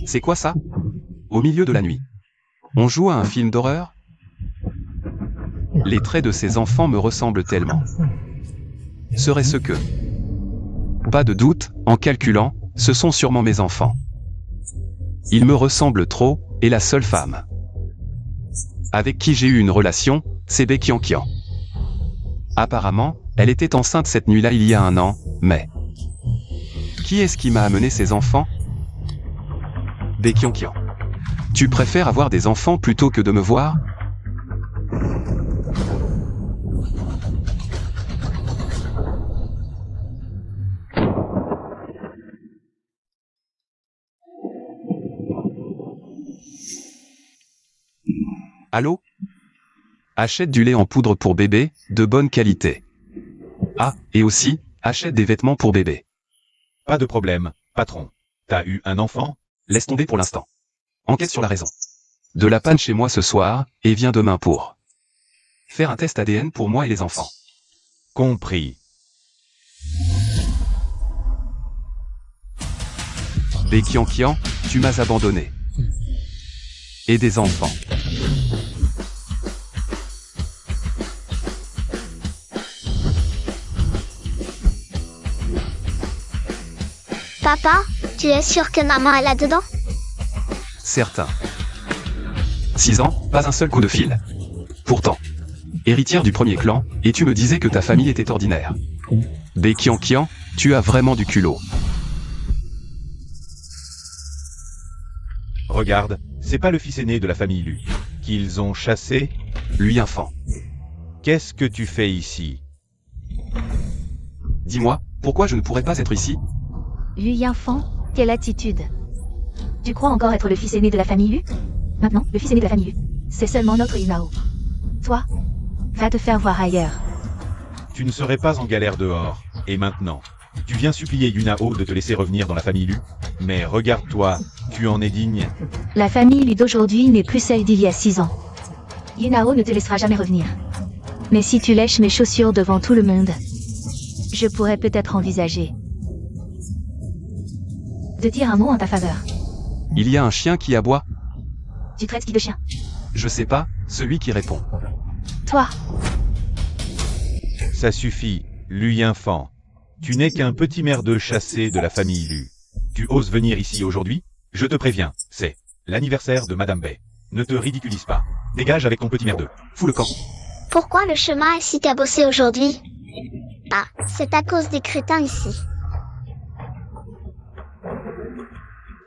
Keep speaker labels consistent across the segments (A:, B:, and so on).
A: C'est quoi ça? Au milieu de la nuit. On joue à un film d'horreur? Les traits de ces enfants me ressemblent tellement. Serait-ce que... Pas de doute, en calculant, ce sont sûrement mes enfants. Ils me ressemblent trop, et la seule femme avec qui j'ai eu une relation, c'est Baekyangkyang. Apparemment, elle était enceinte cette nuit-là il y a 1 an, mais... Qui est-ce qui m'a amené ces enfants? Baekyangkyang. Tu préfères avoir des enfants plutôt que de me voir? Allô? Achète du lait en poudre pour bébé, de bonne qualité. Ah, et aussi, achète des vêtements pour bébé.
B: Pas de problème, patron. T'as eu un enfant?
A: Laisse tomber pour l'instant. Enquête sur la raison. De la panne chez moi ce soir, et viens demain pour faire un test ADN pour moi et les enfants.
B: Compris.
A: Baekyangkyang, tu m'as abandonné. Et des enfants.
C: Papa, tu es sûr que maman est là-dedans?
A: Certains. 6 ans, pas un seul coup de fil. Pourtant, héritière du premier clan, et tu me disais que ta famille était ordinaire. Baekyangkyang, tu as vraiment du culot.
B: Regarde, c'est pas le fils aîné de la famille Lu. Qu'ils ont chassé?
A: Lui enfant.
B: Qu'est-ce que tu fais ici?
A: Dis-moi, pourquoi je ne pourrais pas être ici?
D: Lu Yinfan, quelle attitude. Tu crois encore être le fils aîné de la famille Lu? Maintenant, le fils aîné de la famille Lu, c'est seulement notre Yunao. Toi, va te faire voir ailleurs.
B: Tu ne serais pas en galère dehors. Et maintenant, tu viens supplier Yunao de te laisser revenir dans la famille Lu. Mais regarde-toi, tu en es digne.
D: La famille Lu d'aujourd'hui n'est plus celle d'il y a 6 ans. Yunao ne te laissera jamais revenir. Mais si tu lèches mes chaussures devant tout le monde, je pourrais peut-être envisager de dire un mot en ta faveur.
A: Il y a un chien qui aboie?
D: Tu traites qui de chien?
A: Je sais pas, celui qui répond.
D: Toi,
B: Ça suffit, Lu Yinfan. Tu n'es qu'un petit merdeux chassé de la famille Lu. Tu oses venir ici aujourd'hui? Je te préviens, c'est l'anniversaire de Madame Bae. Ne te ridiculise pas. Dégage avec ton petit merdeux.
A: Fous le camp.
C: Pourquoi le chemin est si cabossé aujourd'hui? Ah, c'est à cause des crétins ici.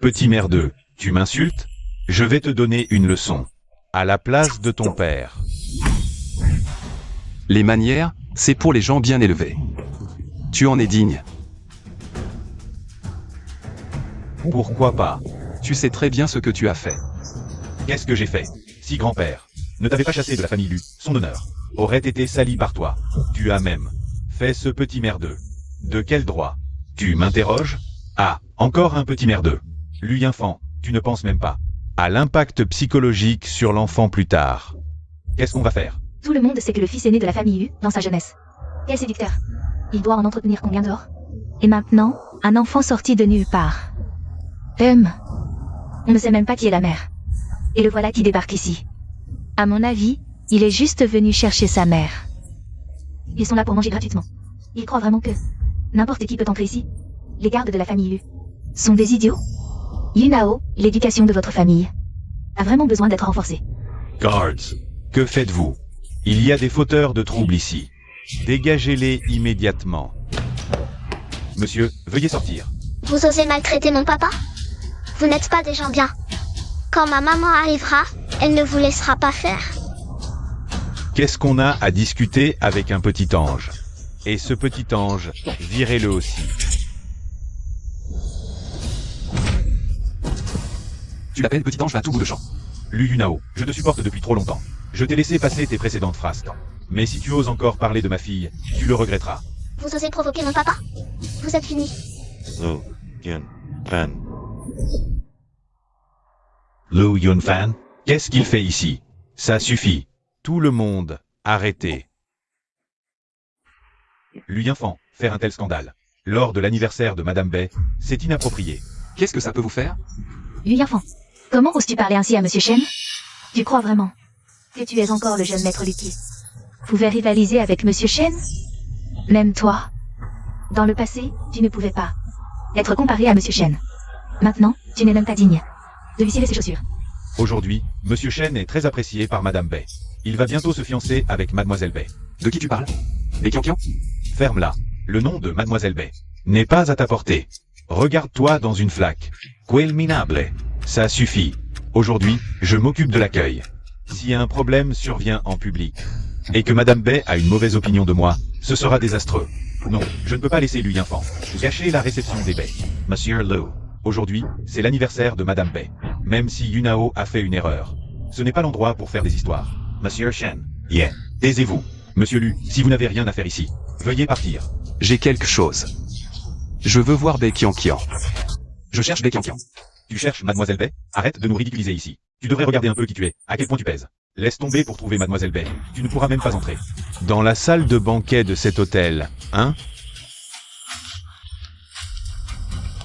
B: Petit merdeux, tu m'insultes? Je vais te donner une leçon. À la place de ton père.
A: Les manières, c'est pour les gens bien élevés. Tu en es digne.
B: Pourquoi pas?
A: Tu sais très bien ce que tu as fait.
B: Qu'est-ce que j'ai fait? Si grand-père ne t'avait pas chassé de la famille Lu, son honneur aurait été sali par toi. Tu as même fait ce petit merdeux. De quel droit? Tu m'interroges? Ah, encore un petit merdeux. Lu Yinfan, tu ne penses même pas à l'impact psychologique sur l'enfant plus tard. Qu'est-ce qu'on va faire?
D: tout le monde sait que le fils aîné de la famille Lu, dans sa jeunesse. Quel séducteur. Il doit en entretenir combien dehors? Et maintenant, un enfant sorti de nulle part. On ne sait même pas qui est la mère. Et le voilà qui débarque ici. À mon avis, il est juste venu chercher sa mère. Ils sont là pour manger gratuitement. Ils croient vraiment que n'importe qui peut entrer ici. Les gardes de la famille Lu sont des idiots. Yunao, l'éducation de votre famille a vraiment besoin d'être renforcée.
B: Guards, que faites-vous? Il y a des fauteurs de troubles ici. Dégagez-les immédiatement. Monsieur, veuillez sortir.
C: Vous osez maltraiter mon papa? Vous n'êtes pas des gens bien. Quand ma maman arrivera, elle ne vous laissera pas faire.
B: Qu'est-ce qu'on a à discuter avec un petit ange? Et ce petit ange, virez-le aussi.
A: Tu l'appelles petit ange à tout bout de champ.
B: Lu Yunao, je te supporte depuis trop longtemps. Je t'ai laissé passer tes précédentes phrases. Mais si tu oses encore parler de ma fille, tu le regretteras.
C: Vous osez provoquer mon papa? Vous êtes fini.
E: Lu Yunfan.
B: Lu Yunfan, qu'est-ce qu'il fait ici? Ça suffit. Tout le monde, arrêtez. Lu Yinfan, faire un tel scandale lors de l'anniversaire de Madame Bae, c'est inapproprié.
A: Qu'est-ce que ça peut vous faire?
D: Yu enfant. Comment oses-tu parler ainsi à Monsieur Shen? Tu crois vraiment que tu es encore le jeune maître Lu qui pouvait rivaliser avec Monsieur Shen? Même toi, dans le passé, tu ne pouvais pas être comparé à Monsieur Shen. Maintenant, tu n'es même pas digne de lui cirer ses chaussures.
B: Aujourd'hui, Monsieur Shen est très apprécié par Madame Bai. Il va bientôt se fiancer avec Mademoiselle Bai.
A: De qui tu parles? Les Kian-Kian?
B: Ferme-la. Le nom de Mademoiselle Bai n'est pas à ta portée. Regarde-toi dans une flaque. Quel minable. Ça suffit. Aujourd'hui, je m'occupe de l'accueil. Si un problème survient en public, et que Madame Bai a une mauvaise opinion de moi, ce sera désastreux. Non, je ne peux pas laisser Lu Yinfan gâcher la réception des Bai. Monsieur Lu, aujourd'hui, c'est l'anniversaire de Madame Bai. Même si Yunao a fait une erreur, ce n'est pas l'endroit pour faire des histoires. Monsieur Shen. Yeah. Taisez-vous. Monsieur Lu, si vous n'avez rien à faire ici, veuillez partir.
A: J'ai quelque chose. Je veux voir Bai Kian-Kian. Je cherche Bai Kian-Kian.
B: Tu cherches Mademoiselle Bai? Arrête de nous ridiculiser ici. Tu devrais regarder un peu qui tu es, à quel point tu pèses. Laisse tomber pour trouver Mademoiselle Bai. Tu ne pourras même pas entrer. Dans la salle de banquet de cet hôtel, hein?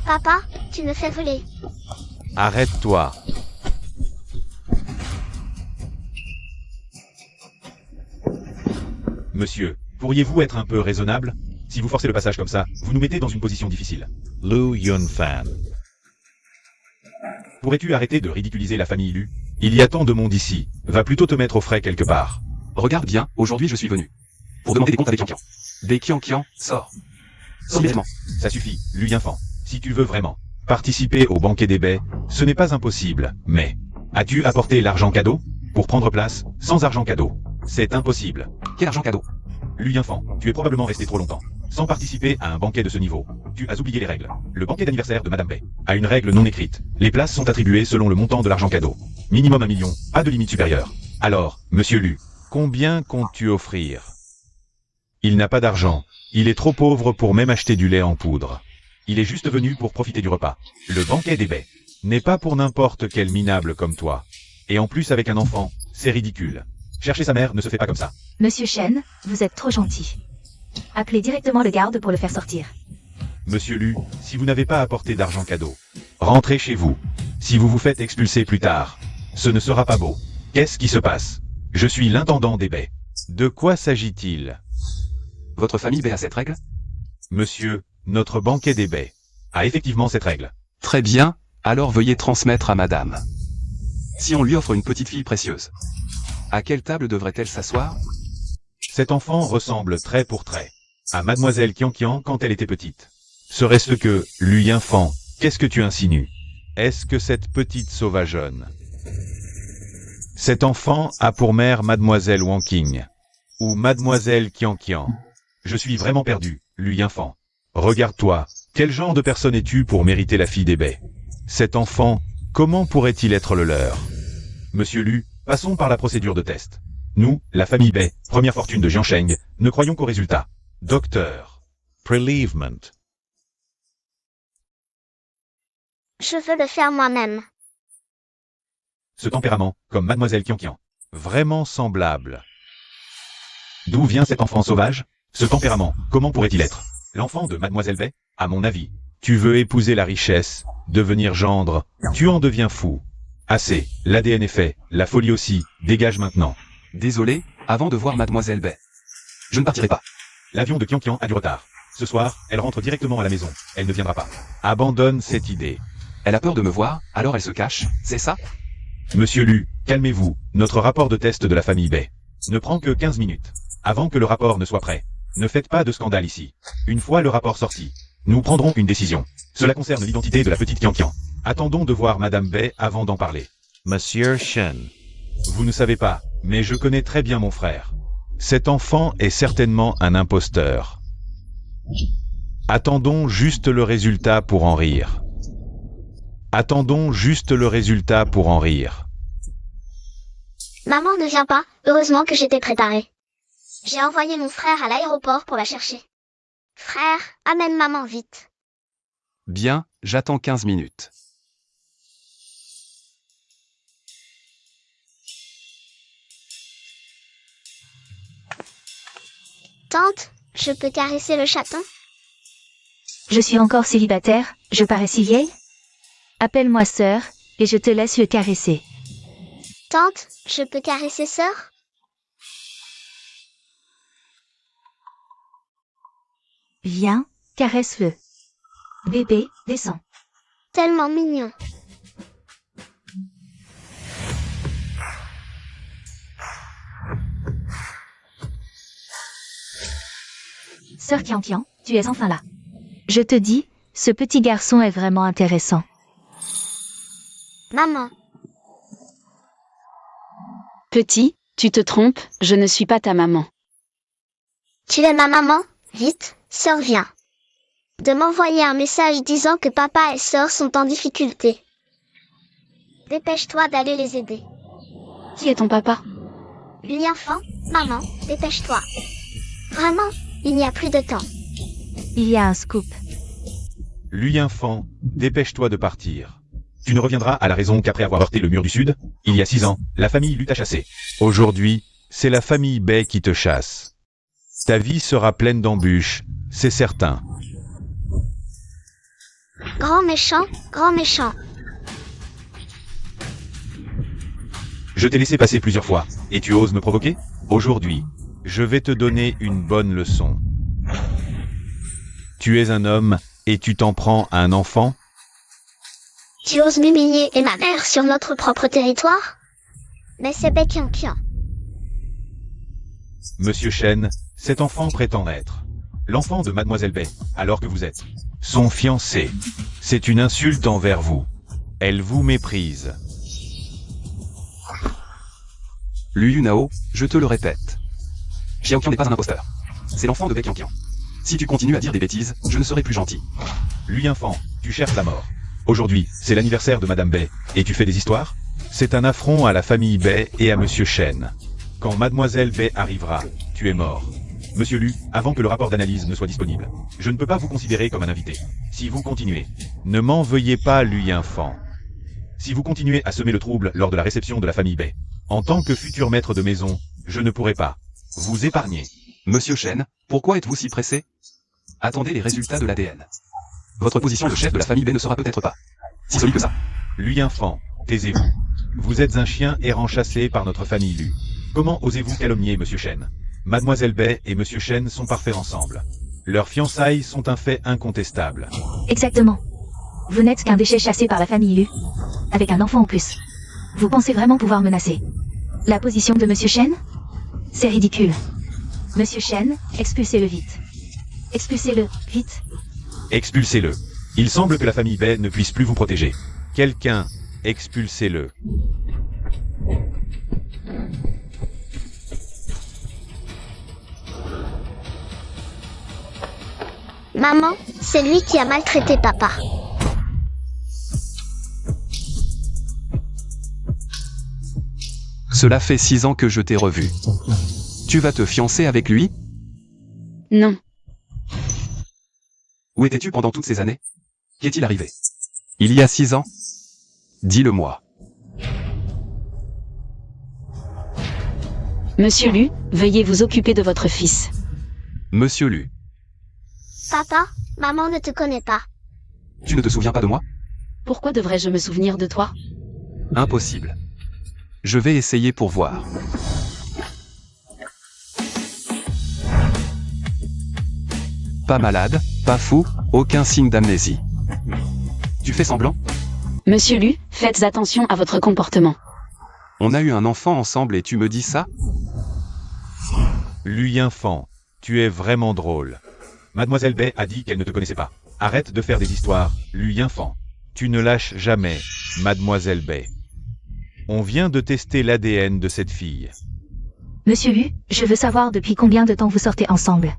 C: Papa, tu me fais voler.
B: Arrête-toi. Monsieur, pourriez-vous être un peu raisonnable? Si vous forcez le passage comme ça, vous nous mettez dans une position difficile. Lu Yunfan. Pourrais-tu arrêter de ridiculiser la famille Lu? Il y a tant de monde ici. Va plutôt te mettre au frais quelque part.
A: Regarde bien, aujourd'hui je suis venu pour demander des comptes à Bai Kian-Kian. Bai Kian-Kian, sors. Sors immédiatement.
B: Ça suffit, Lu Yinfan. Si tu veux vraiment participer au banquet des Bai, ce n'est pas impossible, mais as-tu apporté l'argent cadeau pour prendre place sans argent cadeau? C'est impossible.
A: Quel argent cadeau?
B: Lu Yinfan, tu es probablement resté trop longtemps sans participer à un banquet de ce niveau. Tu as oublié les règles. Le banquet d'anniversaire de Madame Bai a une règle non écrite. Les places sont attribuées selon le montant de l'argent cadeau. Minimum 1 million, pas de limite supérieure. Alors, Monsieur Lu, combien comptes-tu offrir? Il n'a pas d'argent. Il est trop pauvre pour même acheter du lait en poudre. Il est juste venu pour profiter du repas. Le banquet des Bai n'est pas pour n'importe quel minable comme toi. Et en plus avec un enfant, c'est ridicule. Chercher sa mère ne se fait pas comme ça.
D: Monsieur Shen, vous êtes trop gentil. Appelez directement le garde pour le faire sortir.
B: Monsieur Lu, si vous n'avez pas apporté d'argent cadeau, rentrez chez vous. Si vous vous faites expulser plus tard, ce ne sera pas beau. Qu'est-ce qui se passe? Je suis l'intendant des Bai. De quoi s'agit-il?
A: Votre famille Bai a cette règle?
B: Monsieur, notre banquet des Bai a effectivement cette règle.
A: Très bien, alors veuillez transmettre à madame. Si on lui offre une petite fille précieuse, à quelle table devrait-elle s'asseoir?
B: Cet enfant ressemble trait pour trait à Mademoiselle Kian-Kian quand elle était petite. Serait-ce que, Lu Yinfan, qu'est-ce que tu insinues? Est-ce que cette petite sauvageonne? Cet enfant a pour mère Mademoiselle Wanqing ou Mademoiselle Kian-Kian. Je suis vraiment perdu, Lu Yinfan. Regarde-toi, quel genre de personne es-tu pour mériter la fille des Bai? Cet enfant, comment pourrait-il être le leur? Monsieur Lu, passons par la procédure de test. Nous, la famille Bai, première fortune de Jiansheng, ne croyons qu'au résultat. Docteur. Prelevement.
C: Je veux le faire moi-même.
B: Ce tempérament, comme Mademoiselle Kian-Kian. Vraiment semblable. D'où vient cet enfant sauvage? Ce tempérament, comment pourrait-il être? L'enfant de Mademoiselle Bai? À mon avis. Tu veux épouser la richesse, devenir gendre, tu en deviens fou. Assez, l'ADN est fait, la folie aussi, dégage maintenant.
A: Désolé, avant de voir Mademoiselle Bai. Je ne partirai pas.
B: L'avion de Kian-Kian a du retard. Ce soir, elle rentre directement à la maison. Elle ne viendra pas. Abandonne cette idée.
A: Elle a peur de me voir, alors elle se cache, c'est ça?
B: Monsieur Lu, calmez-vous. Notre rapport de test de la famille Bai ne prend que 15 minutes. Avant que le rapport ne soit prêt. Ne faites pas de scandale ici. Une fois le rapport sorti, nous prendrons une décision. Cela concerne l'identité de la petite Kian-Kian. Attendons de voir Madame Bai avant d'en parler. Monsieur Shen. Vous ne savez pas, mais je connais très bien mon frère. Cet enfant est certainement un imposteur. Attendons juste le résultat pour en rire. Attendons juste le résultat pour en rire.
C: Maman ne vient pas, heureusement que j'étais préparée. J'ai envoyé mon frère à l'aéroport pour la chercher. Frère, amène maman vite.
A: Bien, j'attends 15 minutes.
C: Tante, je peux caresser le chaton?
D: Je suis encore célibataire, je parais si vieille? Appelle-moi sœur, et je te laisse le caresser.
C: Tante, je peux caresser sœur?
D: Viens, caresse-le. Bébé, descends.
C: Tellement mignon.
D: Sœur Kian, tu es enfin là. Je te dis, ce petit garçon est vraiment intéressant.
C: Maman,
F: Petit, tu te trompes, je ne suis pas ta maman.
C: tu es ma maman? Vite, sœur vient. De m'envoyer un message disant que papa et sœur sont en difficulté. Dépêche-toi d'aller les aider.
F: Qui est ton papa?
C: Lui enfant, maman, dépêche-toi. Vraiment, il n'y a plus de temps.
D: Il y a un scoop.
B: Lui enfant, dépêche-toi de partir. Tu ne reviendras à la raison qu'après avoir heurté le mur du Sud. Il y a 6 ans, la famille Lu t'a chassé. Aujourd'hui, c'est la famille Bay qui te chasse. Ta vie sera pleine d'embûches, c'est certain.
C: Grand méchant, grand méchant.
B: Je t'ai laissé passer plusieurs fois, et tu oses me provoquer? Aujourd'hui, je vais te donner une bonne leçon. Tu es un homme, et tu t'en prends à un enfant?
C: Tu oses m'humilier et ma mère sur notre propre territoire? Mais c'est Kian.
B: Monsieur Shen, cet enfant prétend être l'enfant de Mademoiselle Bay, alors que vous êtes son fiancé. C'est une insulte envers vous. Elle vous méprise.
A: Lu Yunao, je te le répète. Xiao Qian n'est pas un imposteur. C'est l'enfant de Bai Qian. Si tu continues à dire des bêtises, je ne serai plus gentil.
B: Lui enfant, tu cherches la mort. Aujourd'hui, c'est l'anniversaire de Madame Bay, et tu fais des histoires? C'est un affront à la famille Bay et à Monsieur Shen. Quand Mademoiselle Bay arrivera, tu es mort. Monsieur Lu, avant que le rapport d'analyse ne soit disponible, je ne peux pas vous considérer comme un invité. Si vous continuez, ne m'en veuillez pas, lui enfant. Si vous continuez à semer le trouble lors de la réception de la famille Bay, en tant que futur maître de maison, je ne pourrai pas vous épargner.
A: Monsieur Shen, pourquoi êtes-vous si pressé? Attendez les résultats de l'ADN. Votre position de chef de la famille Bay ne sera peut-être pas si solide que ça.
B: Lui enfant, taisez-vous. Vous êtes un chien errant chassé par notre famille Lu. Comment osez-vous calomnier Monsieur Shen? Mademoiselle Bay et Monsieur Shen sont parfaits ensemble. Leurs fiançailles sont un fait incontestable.
D: Exactement. Vous n'êtes qu'un déchet chassé par la famille Lu. Avec un enfant en plus. Vous pensez vraiment pouvoir menacer la position de Monsieur Shen? C'est ridicule. Monsieur Shen, expulsez-le vite. Expulsez-le, vite.
B: Expulsez-le. Il semble que la famille Bay ne puisse plus vous protéger. Quelqu'un, expulsez-le.
C: Maman, c'est lui qui a maltraité papa.
A: Cela fait 6 ans que je t'ai revu. Tu vas te fiancer avec lui?
F: Non.
A: Où étais-tu pendant toutes ces années? Qu'est-il arrivé? Il y a 6 ans? Dis-le-moi.
F: Monsieur Lu, veuillez vous occuper de votre fils.
A: Monsieur Lu,
C: Papa, maman ne te connaît pas.
A: tu ne te souviens pas de moi?
F: Pourquoi devrais-je me souvenir de toi?
A: Impossible. Je vais essayer pour voir. Pas malade, pas fou, aucun signe d'amnésie. Tu fais semblant?
F: Monsieur Lu, faites attention à votre comportement.
A: On a eu un enfant ensemble et tu me dis ça?
B: Lui enfant, tu es vraiment drôle. Mademoiselle Bay a dit qu'elle ne te connaissait pas. Arrête de faire des histoires, lui enfant. Tu ne lâches jamais, Mademoiselle Bay. On vient de tester l'ADN de cette fille.
D: Monsieur Lu, je veux savoir depuis combien de temps vous sortez ensemble.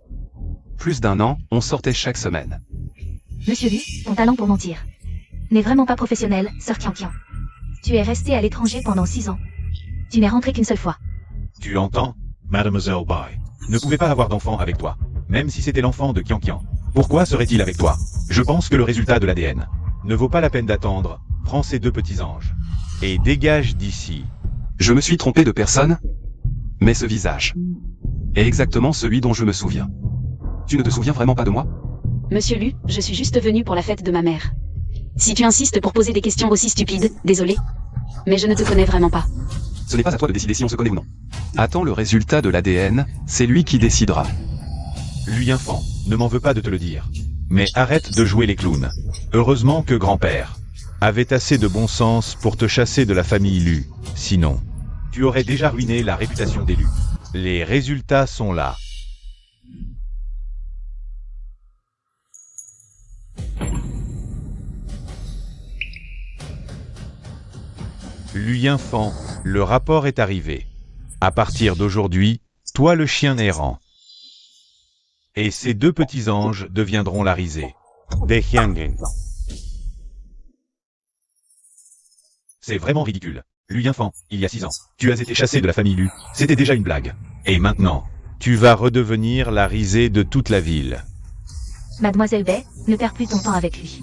A: Plus d'1 an, on sortait chaque semaine.
D: Monsieur Lu, ton talent pour mentir n'est vraiment pas professionnel, sœur Kian. Tu es resté à l'étranger pendant 6 ans. Tu n'es rentré qu'une seule fois.
B: Tu entends, Mademoiselle Bay ne pouvait pas avoir d'enfant avec toi, même si c'était l'enfant de Qian Qian. Pourquoi serait-il avec toi? Je pense que le résultat de l'ADN ne vaut pas la peine d'attendre. Prends ces 2 petits anges et dégage d'ici.
A: Je me suis trompé de personne? Mais ce visage est exactement celui dont je me souviens. Tu ne te souviens vraiment pas de moi?
F: Monsieur Lu, je suis juste venu pour la fête de ma mère. Si tu insistes pour poser des questions aussi stupides, désolé. Mais je ne te connais vraiment pas.
A: Ce n'est pas à toi de décider si on se connaît ou non. Attends le résultat de l'ADN, c'est lui qui décidera.
B: Lui enfant, ne m'en veux pas de te le dire. Mais arrête de jouer les clowns. Heureusement que grand-père avait assez de bon sens pour te chasser de la famille Lu. Sinon, tu aurais déjà ruiné la réputation des Lu. Les résultats sont là. Lui enfant, le rapport est arrivé. À partir d'aujourd'hui, toi le chien errant. Et ces deux petits anges deviendront la risée.
E: Des Hyangin.
B: C'est vraiment ridicule. Lui enfant, il y a 6 ans, tu as été chassé de la famille Lu. C'était déjà une blague. Et maintenant, tu vas redevenir la risée de toute la ville.
D: Mademoiselle Bay, ne perds plus ton temps avec lui.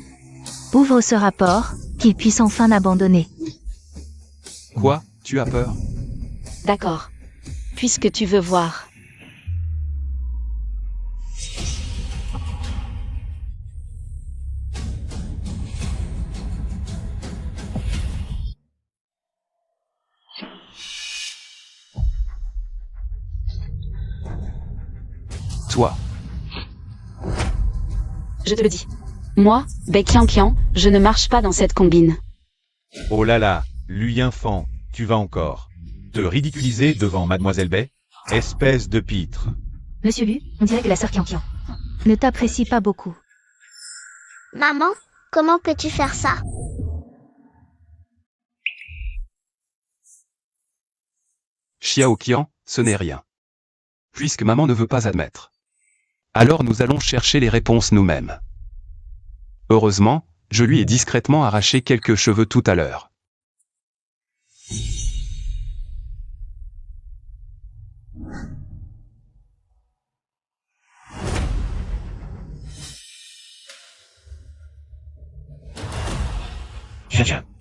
D: Ouvre ce rapport, qu'il puisse enfin m'abandonner.
A: Quoi? Tu as peur?
F: D'accord. Puisque tu veux voir.
A: Toi.
F: Je te le dis. Moi, Bai Qianqian, je ne marche pas dans cette combine.
B: Oh là là, lui enfant, tu vas encore te ridiculiser devant Mademoiselle Bai? Espèce de pitre.
D: Monsieur Lu, on dirait que la sœur Qianqian ne t'apprécie pas beaucoup.
C: Maman, comment peux-tu faire ça?
A: Xiao Qian, ce n'est rien. Puisque maman ne veut pas admettre. Alors nous allons chercher les réponses nous-mêmes. Heureusement, je lui ai discrètement arraché quelques cheveux tout à l'heure.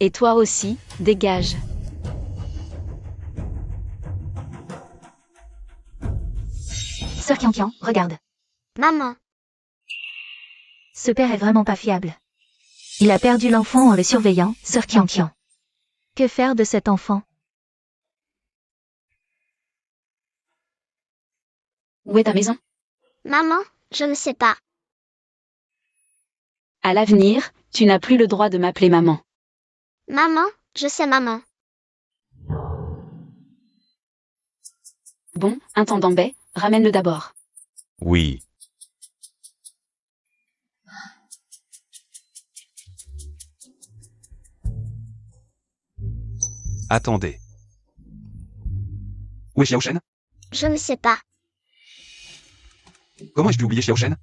F: Et toi aussi, dégage.
D: Sœur Qianqian, regarde.
C: Maman,
D: Ce père est vraiment pas fiable. Il a perdu l'enfant en le surveillant, sœur Qianqian. Que faire de cet enfant?
F: Où est ta maison?
C: maman, je ne sais pas.
F: À l'avenir, tu n'as plus le droit de m'appeler maman.
C: Maman, je sais maman.
F: Bon, intendant Bai, ramène-le d'abord.
B: Oui.
A: Attendez. Où est Xiao Shen?
C: Je ne sais pas.
A: Comment ai-je pu oublier Xiao Shen?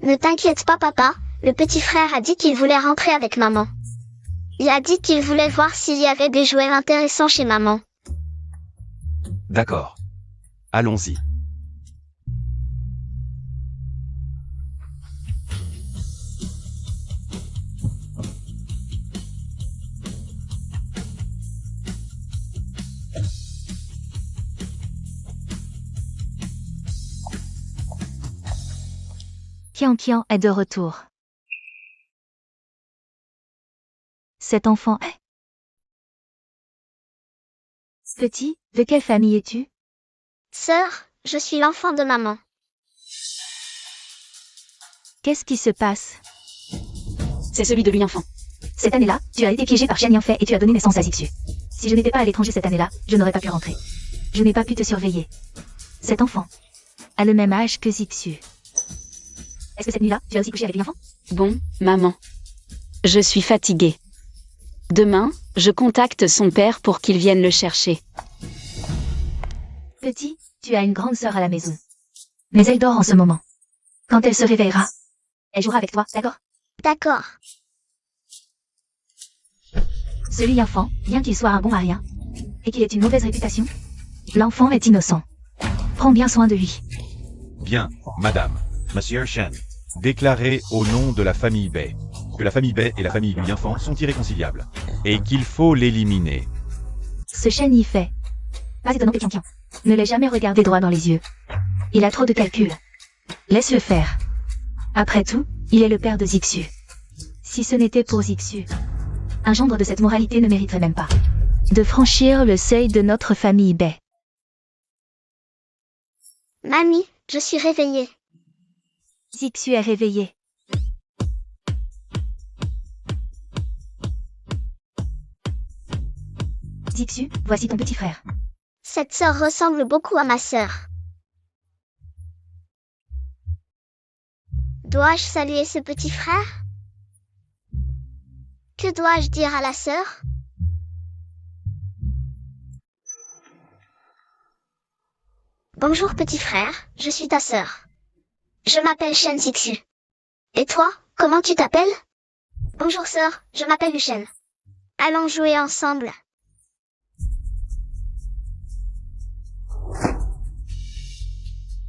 C: Ne t'inquiète pas papa, le petit frère a dit qu'il voulait rentrer avec maman. Il a dit qu'il voulait voir s'il y avait des jouets intéressants chez maman.
A: D'accord. Allons-y.
D: Qianqian est de retour. Cet enfant est... Petit, de quelle famille es-tu?
C: Sœur, je suis l'enfant de maman.
D: Qu'est-ce qui se passe?
F: C'est celui de lui enfant.
D: Cette année-là, tu as été piégé par Xian Yanfei et tu as donné naissance à Zixu. Si je n'étais pas à l'étranger cette année-là, je n'aurais pas pu rentrer. Je n'ai pas pu te surveiller. Cet enfant a le même âge que Zixu. Est-ce que cette nuit-là, tu as aussi couché avec lui enfant?
F: Bon, maman. Je suis fatiguée. Demain, je contacte son père pour qu'il vienne le chercher.
D: Petit, tu as une grande sœur à la maison. Mais elle dort en ce moment. Quand elle se réveillera, elle jouera avec toi, d'accord?
C: D'accord.
D: Celui enfant, bien qu'il soit un bon à rien, et qu'il ait une mauvaise réputation, l'enfant est innocent. Prends bien soin de lui.
B: Bien, madame.
E: Monsieur Shen.
B: Déclaré au nom de la famille Bai que la famille Bai et la famille Lui enfant sont irréconciliables et qu'il faut l'éliminer.
D: Ce chêne y fait. Pas étonnant que Qianqian ne l'ait jamais regardé droit dans les yeux. Il a trop de calculs. Laisse-le faire. Après tout, il est le père de Zixu. Si ce n'était pour Zixu, un gendre de cette moralité ne mériterait même pas de franchir le seuil de notre famille Bay.
C: Mamie, je suis réveillée.
D: Zixu est réveillé. Zixu, voici ton petit frère.
C: Cette sœur ressemble beaucoup à ma sœur. Dois-je saluer ce petit frère? Que dois-je dire à la sœur? Bonjour petit frère, je suis ta sœur. Je m'appelle Shen Zixu. Et toi, comment tu t'appelles? Bonjour sœur, je m'appelle Lucien. Allons jouer ensemble.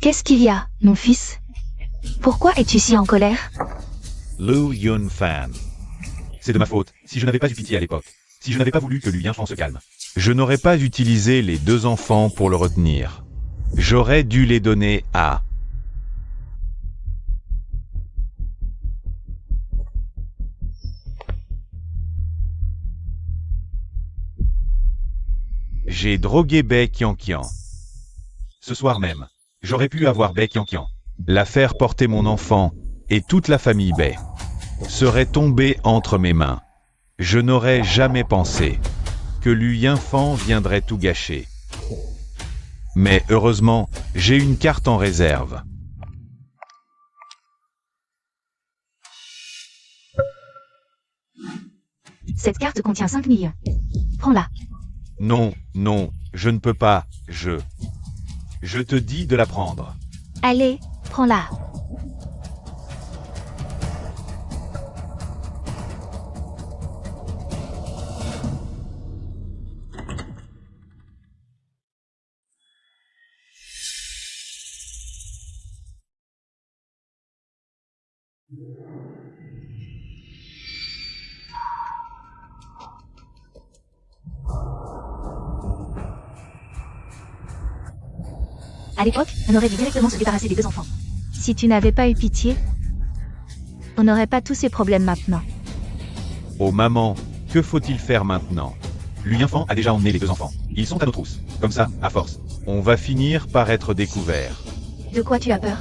D: Qu'est-ce qu'il y a, mon fils? Pourquoi es-tu si en colère?
E: Lu Yunfan.
B: C'est de ma faute, si je n'avais pas eu pitié à l'époque. Si je n'avais pas voulu que Lu Yunfan se calme.
E: Je n'aurais pas utilisé les 2 enfants pour le retenir. J'aurais dû les donner à... J'ai drogué Bai Qianqian.
B: Ce soir même, j'aurais pu avoir Bai Qianqian.
E: La faire porter mon enfant et toute la famille Bai serait tombée entre mes mains. Je n'aurais jamais pensé que Lu Yunfan viendrait tout gâcher. Mais heureusement, j'ai une carte en réserve.
D: Cette carte contient 5 millions. Prends-la.
E: Non, non, je ne peux pas, Je te dis de la prendre.
D: Allez, prends-la. À l'époque, on aurait dû directement se débarrasser des 2 enfants. Si tu n'avais pas eu pitié, on n'aurait pas tous ces problèmes maintenant.
E: Oh maman, que faut-il faire maintenant?
B: Lu Yunfan a déjà emmené les 2 enfants. Ils sont à nos trousses. Comme ça, à force.
E: On va finir par être découvert.
D: De quoi tu as peur?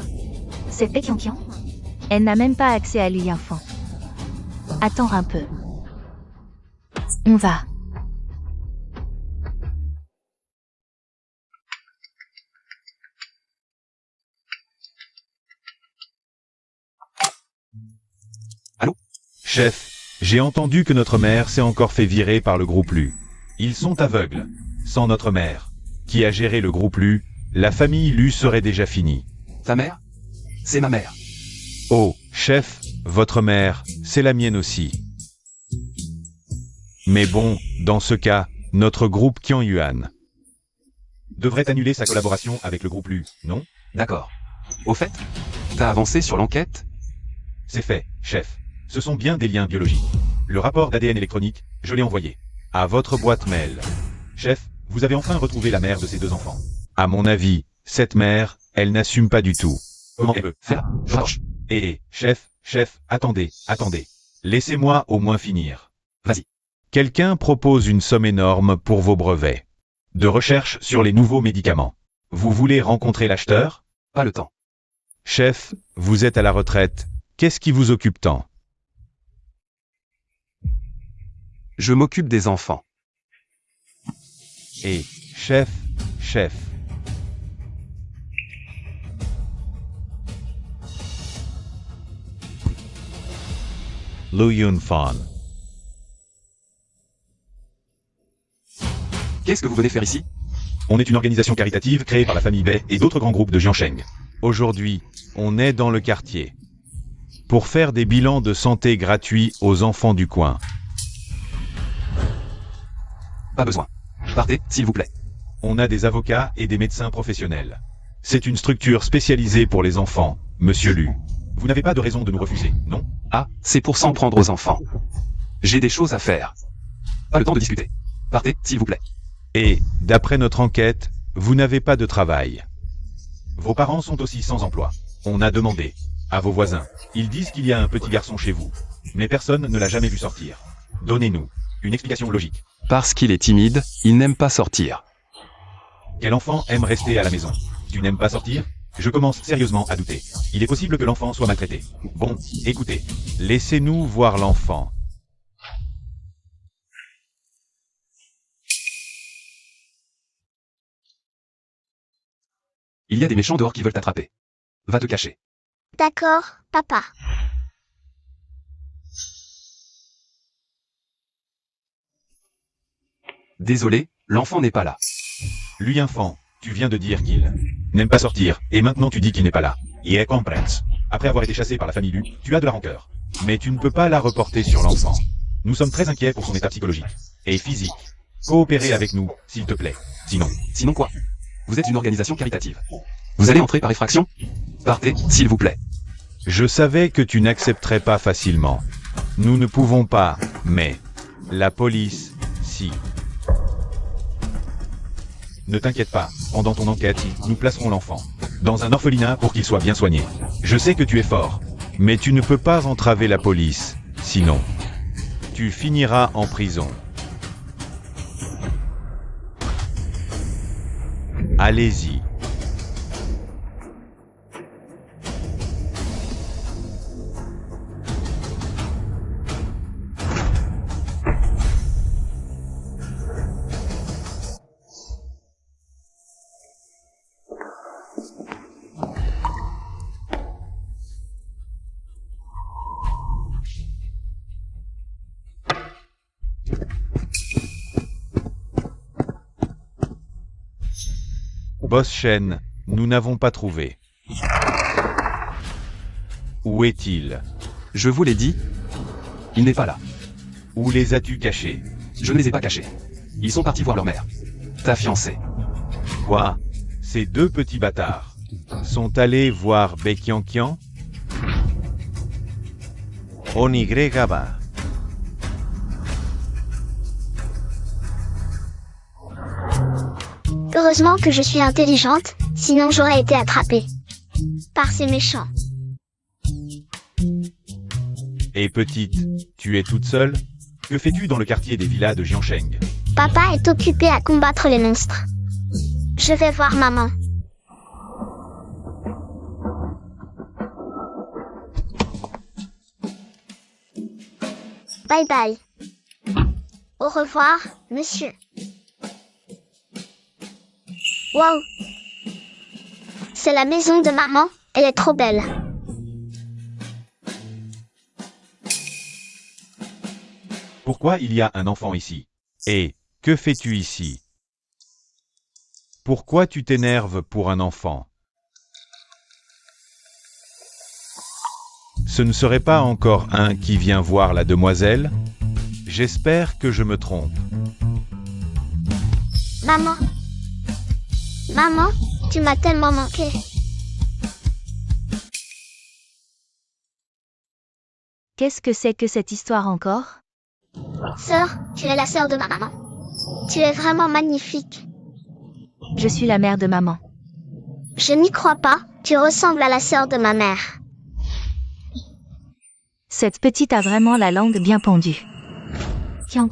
D: Cette Bai Qianqian? Elle n'a même pas accès à Lu Yunfan. Attends un peu. On va.
E: Chef, j'ai entendu que notre mère s'est encore fait virer par le groupe Lu.
B: Ils sont aveugles. Sans notre mère,
E: Qui a géré le groupe Lu, la famille Lu serait déjà finie.
A: Ta mère? C'est ma mère.
E: Oh, chef, votre mère, c'est la mienne aussi. Mais bon, dans ce cas, notre groupe Qianyuan
B: devrait annuler sa collaboration avec le groupe Lu, non?
A: D'accord. Au fait, t'as avancé sur l'enquête?
B: C'est fait, chef. Ce sont bien des liens biologiques. Le rapport d'ADN électronique, je l'ai envoyé.
E: à votre boîte mail.
B: Chef, vous avez enfin retrouvé la mère de ces 2 enfants.
E: À mon avis, cette mère, elle n'assume pas du tout.
B: Comment elle peut faire? Chef, attendez. Laissez-moi au moins finir.
A: Vas-y.
E: Quelqu'un propose une somme énorme pour vos brevets
B: De recherche sur les nouveaux médicaments. Vous voulez rencontrer l'acheteur?
A: Pas le temps.
E: Chef, vous êtes à la retraite. Qu'est-ce qui vous occupe tant?
A: Je m'occupe des enfants.
E: Et, chef. Lu Yunfan.
A: Qu'est-ce que vous venez faire ici?
B: On est une organisation caritative créée par la famille Bai et d'autres grands groupes de Jiansheng.
E: Aujourd'hui, on est dans le quartier pour faire des bilans de santé gratuits aux enfants du coin.
A: Pas besoin. Partez, s'il vous plaît.
B: On a des avocats et des médecins professionnels.
E: C'est une structure spécialisée pour les enfants, Monsieur Lu.
B: Vous n'avez pas de raison de nous refuser, non?
A: Ah, c'est pour s'en prendre aux enfants. J'ai des choses à faire. Pas le temps de discuter. Partez, s'il vous plaît.
E: Et, d'après notre enquête, vous n'avez pas de travail.
B: Vos parents sont aussi sans emploi. On a demandé à vos voisins. Ils disent qu'il y a un petit garçon chez vous. Mais personne ne l'a jamais vu sortir. Donnez-nous une explication logique.
A: Parce qu'il est timide, il n'aime pas sortir.
B: Quel enfant aime rester à la maison? Tu n'aimes pas sortir? Je commence sérieusement à douter. Il est possible que l'enfant soit maltraité. Bon, écoutez.
E: Laissez-nous voir l'enfant.
A: Il y a des méchants dehors qui veulent t'attraper. Va te cacher.
C: D'accord, papa.
A: Désolé, l'enfant n'est pas là.
B: Lui enfant, tu viens de dire qu'il n'aime pas sortir, et maintenant tu dis qu'il n'est pas là. Y comprends. Après avoir été chassé par la famille Lu, tu as de la rancœur.
E: Mais tu ne peux pas la reporter sur l'enfant.
B: Nous sommes très inquiets pour son état psychologique et physique. Coopérez avec nous, s'il te plaît.
A: Sinon quoi? Vous êtes une organisation caritative. Vous allez entrer par effraction? Partez, s'il vous plaît.
E: Je savais que tu n'accepterais pas facilement. Nous ne pouvons pas, mais la police, si.
B: Ne t'inquiète pas, pendant ton enquête, nous placerons l'enfant dans un orphelinat pour qu'il soit bien soigné. Je sais que tu es fort.
E: Mais tu ne peux pas entraver la police, sinon tu finiras en prison. Allez-y. Boss Shen, nous n'avons pas trouvé. Où est-il?
A: Je vous l'ai dit, il n'est pas là.
E: Où les as-tu cachés?
A: Je ne les ai pas cachés. Ils sont partis voir leur mère. Ta fiancée.
E: Quoi? Ces deux petits bâtards sont allés voir Baekiankian? Onigrégaba.
C: Heureusement que je suis intelligente, sinon j'aurais été attrapée par ces méchants.
E: Et petite, tu es toute seule?
B: Que fais-tu dans le quartier des villas de Jiansheng?
C: Papa est occupé à combattre les monstres. Je vais voir maman. Bye bye. Au revoir, monsieur. Wow. C'est la maison de maman, elle est trop belle.
B: Pourquoi il y a un enfant ici?
E: Et que fais-tu ici? Pourquoi tu t'énerves pour un enfant? Ce ne serait pas encore un qui vient voir la demoiselle? J'espère que je me trompe.
C: Maman. Maman, tu m'as tellement manqué.
D: Qu'est-ce que c'est que cette histoire encore?
C: Sœur, tu es la sœur de ma maman. Tu es vraiment magnifique.
D: Je suis la mère de maman.
C: Je n'y crois pas, tu ressembles à la sœur de ma mère.
D: Cette petite a vraiment la langue bien pendue. Kian,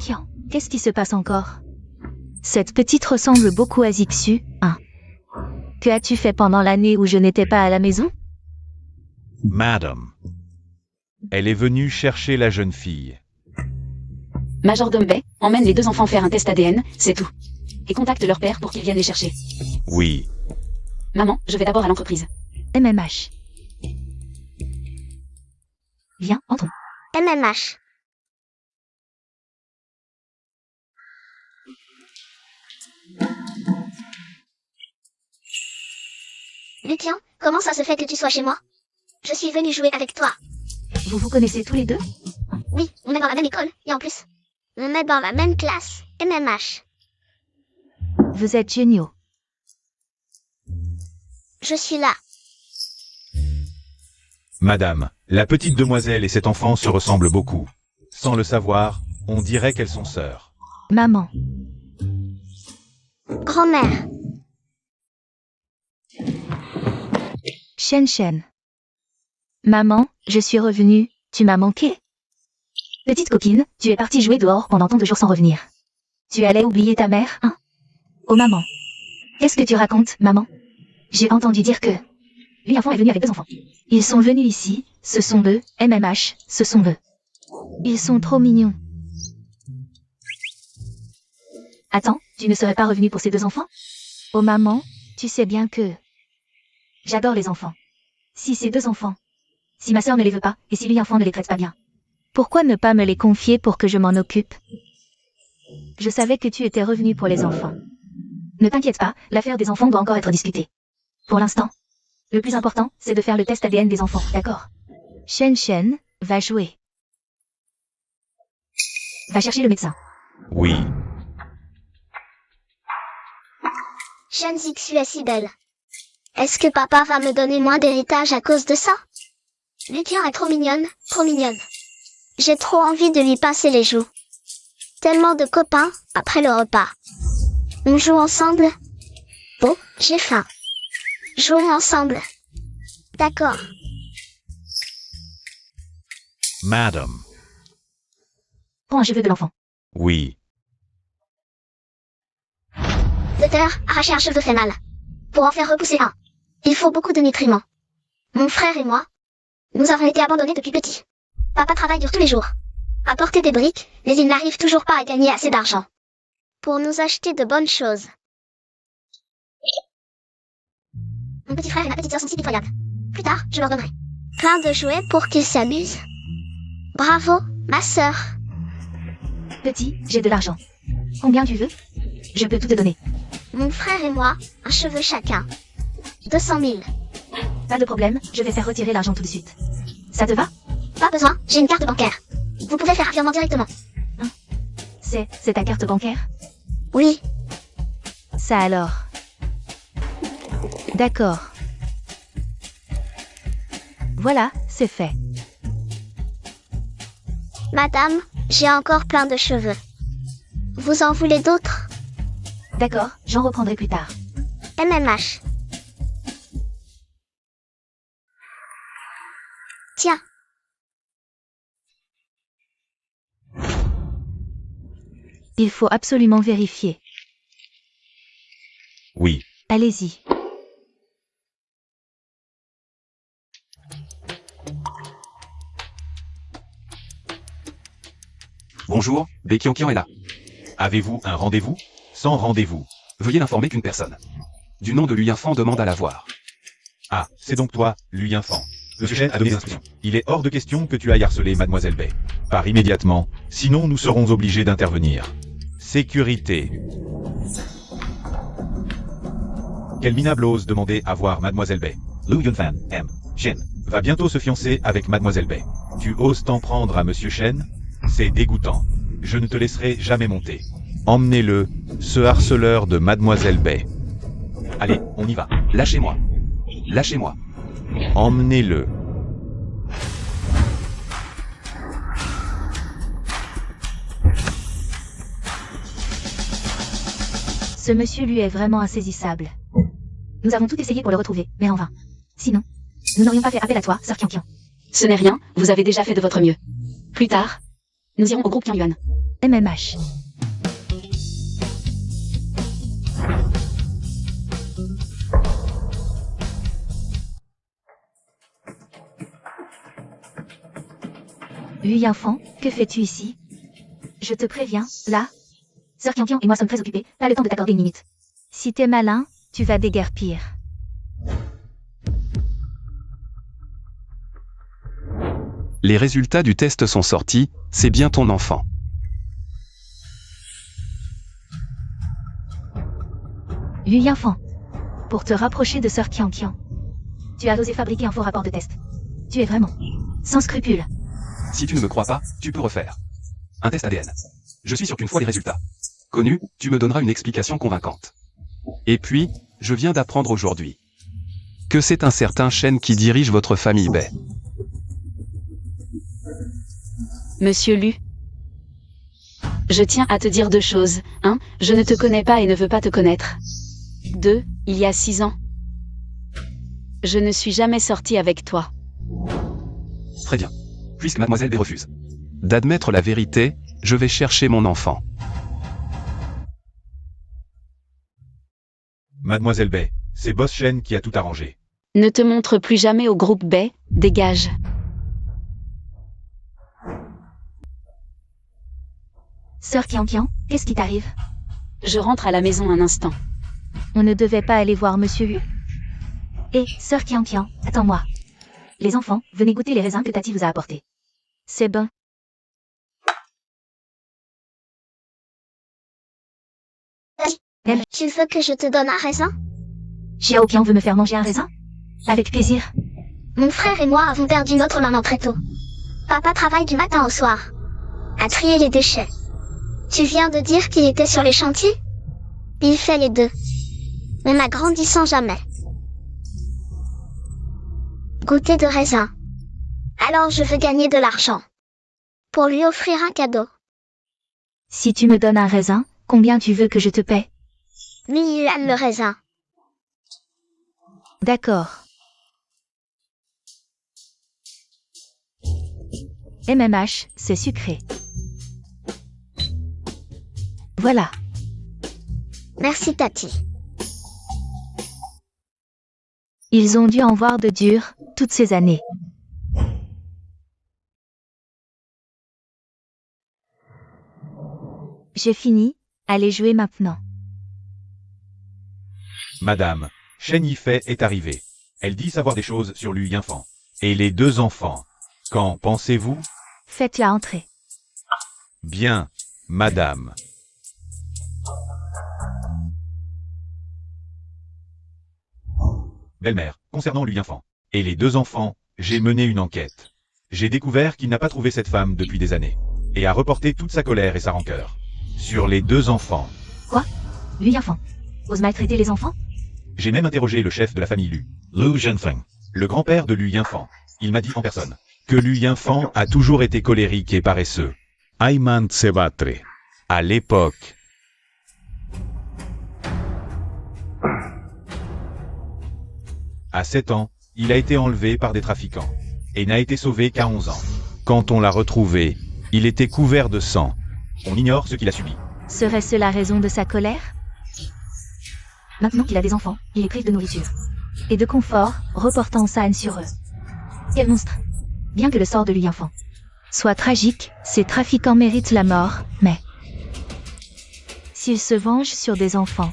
D: qu'est-ce qui se passe encore? Cette petite ressemble beaucoup à Zixu, hein? Que as-tu fait pendant l'année où je n'étais pas à la maison?
E: Madame. Elle est venue chercher la jeune fille.
F: Majordome Bay, emmène les deux enfants faire un test ADN, c'est tout. Et contacte leur père pour qu'ils viennent les chercher.
E: Oui.
F: Maman, je vais d'abord à l'entreprise.
D: MMH. Viens, entrons.
C: MMH. Lucien, comment ça se fait que tu sois chez moi? Je suis venue jouer avec toi.
D: Vous vous connaissez tous les deux?
C: Oui, on est dans la même école, et en plus, on est dans la même classe, MMH.
D: Vous êtes géniaux.
C: Je suis là.
B: Madame, la petite demoiselle et cet enfant se ressemblent beaucoup. Sans le savoir, on dirait qu'elles sont sœurs.
D: Maman.
C: Grand-mère.
D: Shen. Maman, je suis revenue, tu m'as manqué. Petite copine, tu es partie jouer dehors pendant tant de jours sans revenir. Tu allais oublier ta mère, hein? Oh maman. Qu'est-ce que tu racontes, maman? J'ai entendu dire que... Lui enfant est venu avec 2 enfants. Ils sont venus ici, ce sont eux, MMH, ce sont eux. Ils sont trop mignons. Attends, tu ne serais pas revenu pour ces 2 enfants? Oh maman, tu sais bien que... J'adore les enfants. Si ces 2 enfants... Si ma sœur ne les veut pas, et si lui enfant ne les traite pas bien. Pourquoi ne pas me les confier pour que je m'en occupe? Je savais que tu étais revenu pour les enfants. Ne t'inquiète pas, l'affaire des enfants doit encore être discutée. Pour l'instant, le plus important, c'est de faire le test ADN des enfants, d'accord? Shen va jouer. Va chercher le médecin.
E: Oui.
C: Shen Zixu est si belle. Est-ce que papa va me donner moins d'héritage à cause de ça? Lucian est trop mignonne, trop mignonne. J'ai trop envie de lui pincer les joues. Tellement de copains, après le repas. On joue ensemble? Oh, j'ai faim. Jouons ensemble. D'accord.
E: Madame.
D: Prends un cheveu de l'enfant.
E: Oui.
C: Docteur, arracher un cheveu fait mal. Pour en faire repousser un, il faut beaucoup de nutriments. Mon frère et moi, nous avons été abandonnés depuis petit. Papa travaille dur tous les jours. À porter des briques, mais il n'arrive toujours pas à gagner assez d'argent. Pour nous acheter de bonnes choses. Mon petit frère et ma petite sœur sont si pitoyables. Plus tard, je leur donnerai plein de jouets pour qu'ils s'amusent. Bravo, ma sœur.
D: Petit, j'ai de l'argent. Combien tu veux? Je peux tout te donner.
C: Mon frère et moi, un cheveu chacun. 200 000.
D: Pas de problème, je vais faire retirer l'argent tout de suite. Ça te va?
C: Pas besoin, j'ai une carte bancaire. Vous pouvez faire un virement directement.
D: C'est ta carte bancaire?
C: Oui,
D: Ça alors. D'accord. Voilà, c'est fait.
C: madame, j'ai encore plein de cheveux. Vous en voulez d'autres?
D: D'accord, j'en reprendrai plus tard.
C: MMH. Tiens,
D: Il faut absolument vérifier.
E: Oui.
D: Allez-y.
A: Bonjour, Baekhyunkian est là.
B: Avez-vous un rendez-vous? Sans rendez-vous.
A: Veuillez l'informer qu'une personne du nom de Lui Infant demande à la voir.
B: Ah, c'est donc toi, lui infant. Monsieur Shen a donné des instructions. Il est hors de question que tu ailles harceler Mademoiselle Bay. Pars immédiatement, sinon nous serons obligés d'intervenir.
E: Sécurité.
B: Quel minable ose demander à voir Mademoiselle Bay. Lu Yunfan, M. Shen, va bientôt se fiancer avec Mademoiselle Bay. Tu oses t'en prendre à Monsieur Shen? C'est dégoûtant. Je ne te laisserai jamais monter.
E: Emmenez-le, ce harceleur de Mademoiselle Bay.
B: Allez, on y va.
A: Lâchez-moi. Lâchez-moi.
E: Emmenez-le.
D: Ce monsieur lui est vraiment insaisissable. Nous avons tout essayé pour le retrouver, mais en vain. Sinon, nous n'aurions pas fait appel à toi, Sœur Kian.
F: Ce n'est rien, vous avez déjà fait de votre mieux. Plus tard, nous irons au groupe Qianyuan.
D: MMH. Oui, enfant, que fais-tu ici? Je te préviens, là. Sœur Kian et moi sommes très occupés, pas le temps de t'accorder une minute. Si t'es malin, tu vas déguerpir.
A: Les résultats du test sont sortis, c'est bien ton enfant.
D: Oui, enfant. Pour te rapprocher de Sœur Kian. Tu as osé fabriquer un faux rapport de test. Tu es vraiment sans scrupules.
A: Si tu ne me crois pas, tu peux refaire un test ADN. Je suis sûr qu'une fois les résultats connus, tu me donneras une explication convaincante. Et puis, je viens d'apprendre aujourd'hui que c'est un certain Shen qui dirige votre famille Bay.
F: Monsieur Lu. Je tiens à te dire 2 choses. 1. Je ne te connais pas et ne veux pas te connaître. 2. Il y a 6 ans. Je ne suis jamais sortie avec toi.
A: Très bien. Puisque Mademoiselle B refuse d'admettre la vérité, je vais chercher mon enfant.
B: Mademoiselle Bay, c'est Boss Shen qui a tout arrangé.
F: Ne te montre plus jamais au groupe Bay, dégage.
D: Sœur Kian, qu'est-ce qui t'arrive?
F: Je rentre à la maison un instant.
D: On ne devait pas aller voir Monsieur Yu. Hé, Sœur Kian, attends-moi. Les enfants, venez goûter les raisins que Tati vous a apportés. C'est bon.
C: Tu veux que je te donne un raisin?
D: Xiao Qian veut me faire manger un raisin? Avec plaisir.
C: Mon frère et moi avons perdu notre maman très tôt. Papa travaille du matin au soir. À trier les déchets. Tu viens de dire qu'il était sur les chantiers? Il fait les deux. On a grandi sans jamais goûter de raisin. Alors je veux gagner de l'argent. Pour lui offrir un cadeau.
D: Si tu me donnes un raisin, combien tu veux que je te paie?
C: 1000 yuan le raisin.
D: D'accord. MMH, c'est sucré. Voilà.
C: Merci Tati.
D: Ils ont dû en voir de dur, toutes ces années. J'ai fini, allez jouer maintenant.
B: Madame, Shen Yifei est arrivée. Elle dit savoir des choses sur Lu Yinfan. Et les deux enfants. Qu'en pensez-vous?
D: Faites-la entrer.
E: Bien, madame.
B: Belle-mère, concernant Lu Yinfan. Et les deux enfants, j'ai mené une enquête. J'ai découvert qu'il n'a pas trouvé cette femme depuis des années. Et a reporté toute sa colère et sa rancœur. Sur les deux enfants.
D: Quoi? Lui enfant. Ose maltraiter les enfants?
B: J'ai même interrogé le chef de la famille Lu, Lu Zhenfeng, le grand-père de Lu Yinfan. Il m'a dit en personne
E: Que Lu Yinfan a toujours été colérique et paresseux. Ayman Tsebatre. À l'époque.
B: À 7 ans, il a été enlevé par des trafiquants. Et n'a été sauvé qu'à 11 ans.
E: Quand on l'a retrouvé, il était couvert de sang.
B: On ignore ce qu'il a subi.
D: Serait-ce la raison de sa colère? Maintenant qu'il a des enfants, il les prive de nourriture et de confort, reportant sa haine sur eux. Quel monstre! Bien que le sort de Lu Yinfan soit tragique, ces trafiquants méritent la mort, mais s'ils se vengent sur des enfants,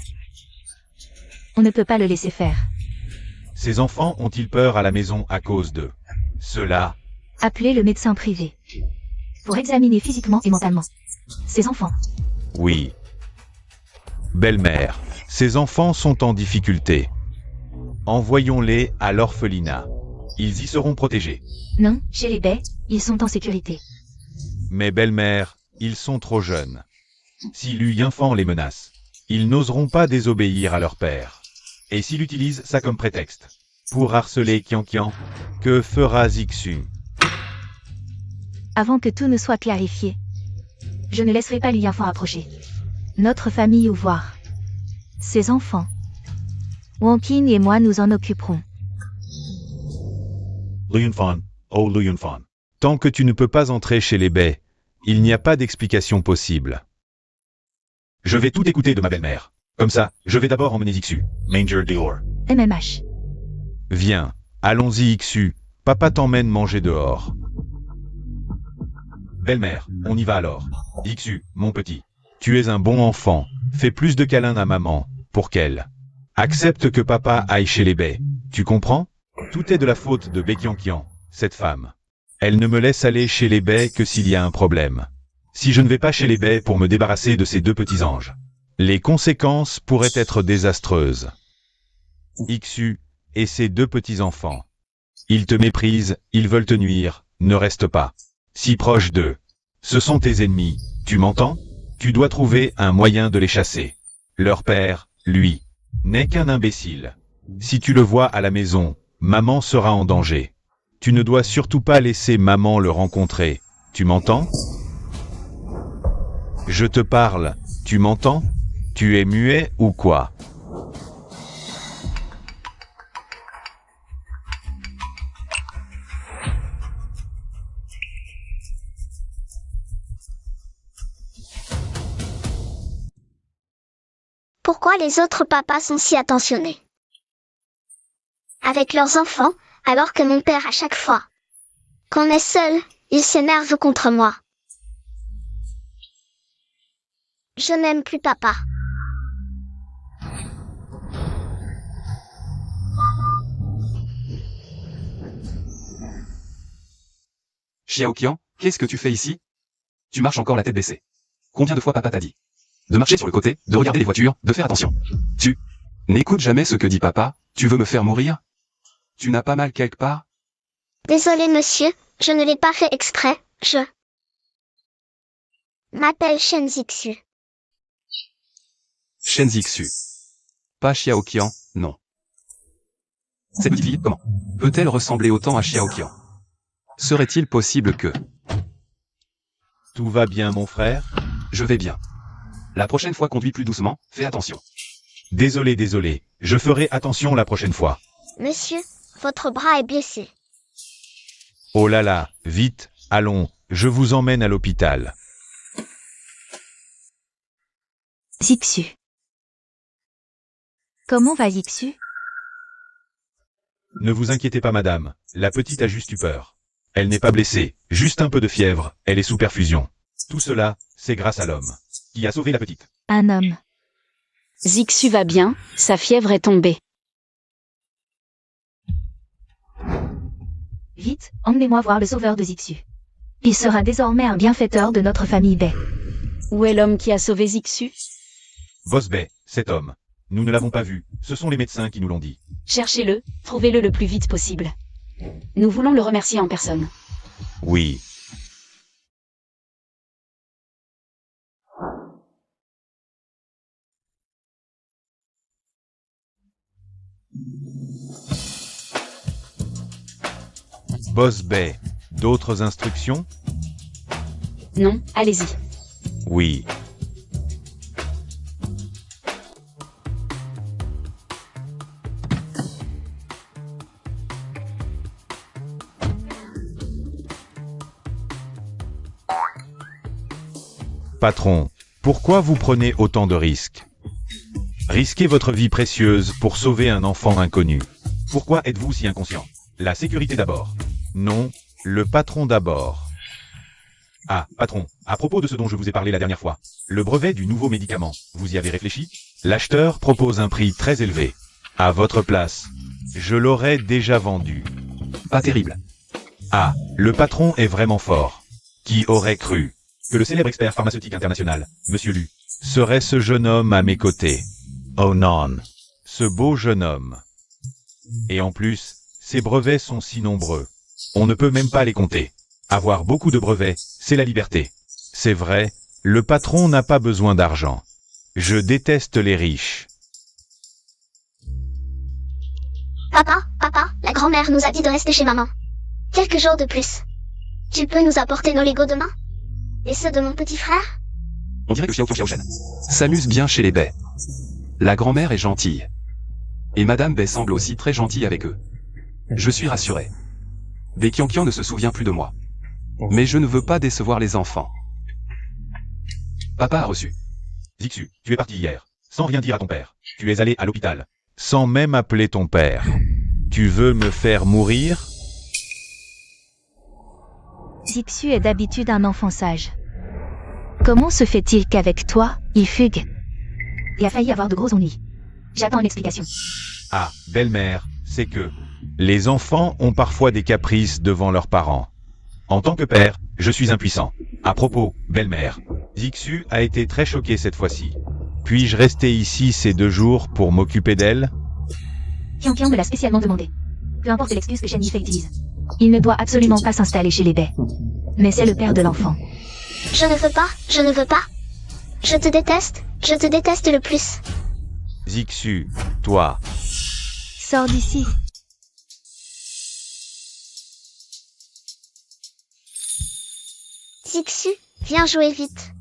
D: on ne peut pas le laisser faire.
B: Ces enfants ont-ils peur à la maison à cause de cela?
D: Appelez le médecin privé pour examiner physiquement et mentalement ces enfants.
E: Oui. Belle-mère, ces enfants sont en difficulté. Envoyons-les à l'orphelinat.
B: Ils y seront protégés.
D: Non, chez les baies, ils sont en sécurité.
E: Mais belle-mère, ils sont trop jeunes.
B: Si Lu Yinfan les menace,
E: Ils n'oseront pas désobéir à leur père.
B: et s'il utilise ça comme prétexte,
E: Pour harceler Qian, que fera Zixu?
D: Avant que tout ne soit clarifié, je ne laisserai pas Lu Yinfan approcher notre famille ou voir ses enfants. Wang Qin et moi nous en occuperons.
B: Lu Yinfan, oh Lu Yinfan.
E: Tant que tu ne peux pas entrer chez les baies, il n'y a pas d'explication possible.
B: Je vais tout écouter de ma belle-mère. Comme ça, je vais d'abord emmener Zixu, Manger Dior.
D: MMH.
E: Viens, allons-y Ixu, papa t'emmène manger dehors.
B: Belle-mère, on y va alors. Zixu, mon petit.
E: Tu es un bon enfant, fais plus de câlins à maman, pour qu'elle accepte que papa aille chez les baies. Tu comprends?
B: Tout est de la faute de Baeqian, cette femme.
E: Elle ne me laisse aller chez les baies que s'il y a un problème.
B: Si je ne vais pas chez les baies pour me débarrasser de ces deux petits anges.
E: Les conséquences pourraient être désastreuses. Ixu et ses deux petits-enfants. Ils te méprisent, ils veulent te nuire, ne reste pas si proche d'eux. Ce sont tes ennemis, tu m'entends? Tu dois trouver un moyen de les chasser. Leur père, lui, n'est qu'un imbécile. Si tu le vois à la maison, maman sera en danger. Tu ne dois surtout pas laisser maman le rencontrer. Tu m'entends? Je te parle, tu m'entends? Tu es muet ou quoi?
C: Pourquoi les autres papas sont si attentionnés avec leurs enfants, alors que mon père à chaque fois qu'on est seul, il s'énerve contre moi. Je n'aime plus papa.
A: Xiaoqian, qu'est-ce que tu fais ici? Tu marches encore la tête baissée. Combien de fois papa t'a dit de marcher sur le côté, de regarder les voitures, de faire attention? Tu n'écoutes jamais ce que dit papa, tu veux me faire mourir? Tu n'as pas mal quelque part?
C: Désolé monsieur, je ne l'ai pas fait exprès, je m'appelle Shen Zixu.
A: Shen Zixu. Pas Xiaoqian, non. Cette petite fille, comment peut-elle ressembler autant à Xiaoqian? Serait-il possible que...
E: Tout va bien, mon frère?
A: Je vais bien. La prochaine fois conduis plus doucement, fais attention.
E: Désolé, je ferai attention la prochaine fois.
C: Monsieur, votre bras est blessé.
E: Oh là là, vite, allons, je vous emmène à l'hôpital.
D: Zixu. Comment va Zixu?
E: Ne vous inquiétez pas madame, la petite a juste eu peur. Elle n'est pas blessée, juste un peu de fièvre, elle est sous perfusion. Tout cela, c'est grâce à l'homme qui a sauvé la petite.
D: Un homme.
F: Zixu va bien, sa fièvre est tombée.
D: Vite, emmenez-moi voir le sauveur de Zixu. Il sera désormais un bienfaiteur de notre famille Bay.
F: Où est l'homme qui a sauvé Zixu?
E: Boss Bay, cet homme. Nous ne l'avons pas vu, ce sont les médecins qui nous l'ont dit.
F: Cherchez-le, trouvez-le le plus vite possible. Nous voulons le remercier en personne.
E: Oui. Boss Bay, d'autres instructions?
F: Non, allez-y.
E: Oui. Patron, pourquoi vous prenez autant de risques? Risquez votre vie précieuse pour sauver un enfant inconnu.
B: Pourquoi êtes-vous si inconscient? La sécurité d'abord.
E: Non, le patron d'abord.
B: Ah, patron, à propos de ce dont je vous ai parlé la dernière fois, le brevet du nouveau médicament, vous y avez réfléchi?
E: L'acheteur propose un prix très élevé. À votre place, je l'aurais déjà vendu.
A: Pas terrible.
E: Ah, le patron est vraiment fort. Qui aurait cru
B: Que le célèbre expert pharmaceutique international, Monsieur Lu,
E: serait ce jeune homme à mes côtés? Oh non, ce beau jeune homme. Et en plus, ces brevets sont si nombreux. On ne peut même pas les compter.
B: Avoir beaucoup de brevets, c'est la liberté.
E: C'est vrai, le patron n'a pas besoin d'argent. Je déteste les riches.
C: Papa, la grand-mère nous a dit de rester chez maman. Quelques jours de plus. Tu peux nous apporter nos Legos demain? Et ceux de mon petit frère?
A: On dirait que Xiaoqian s'amuse bien chez les baies. La grand-mère est gentille. Et Madame Bay semble aussi très gentille avec eux. Je suis rassuré. Bay Qianqian ne se souvient plus de moi. Mais je ne veux pas décevoir les enfants. Papa a reçu.
B: Zixu, tu es parti hier, sans rien dire à ton père. Tu es allé à l'hôpital.
E: Sans même appeler ton père. Tu veux me faire mourir?
D: Zixu est d'habitude un enfant sage. Comment se fait-il qu'avec toi, il fugue? Il a failli avoir de gros ennuis. J'attends une explication.
E: Ah, belle-mère, c'est que les enfants ont parfois des caprices devant leurs parents.
B: En tant que père, je suis impuissant. À propos, belle-mère,
E: Zixu a été très choqué cette fois-ci. Puis-je rester ici ces 2 jours pour m'occuper d'elle?
D: Qianqian me l'a spécialement demandé. Peu importe l'excuse que Shen Yifei utilise. Il ne doit absolument pas s'installer chez les baies. Mais c'est le père de l'enfant.
C: Je ne veux pas. Je te déteste le plus.
E: Zixu, toi.
D: Sors d'ici.
C: Zixu, viens jouer vite.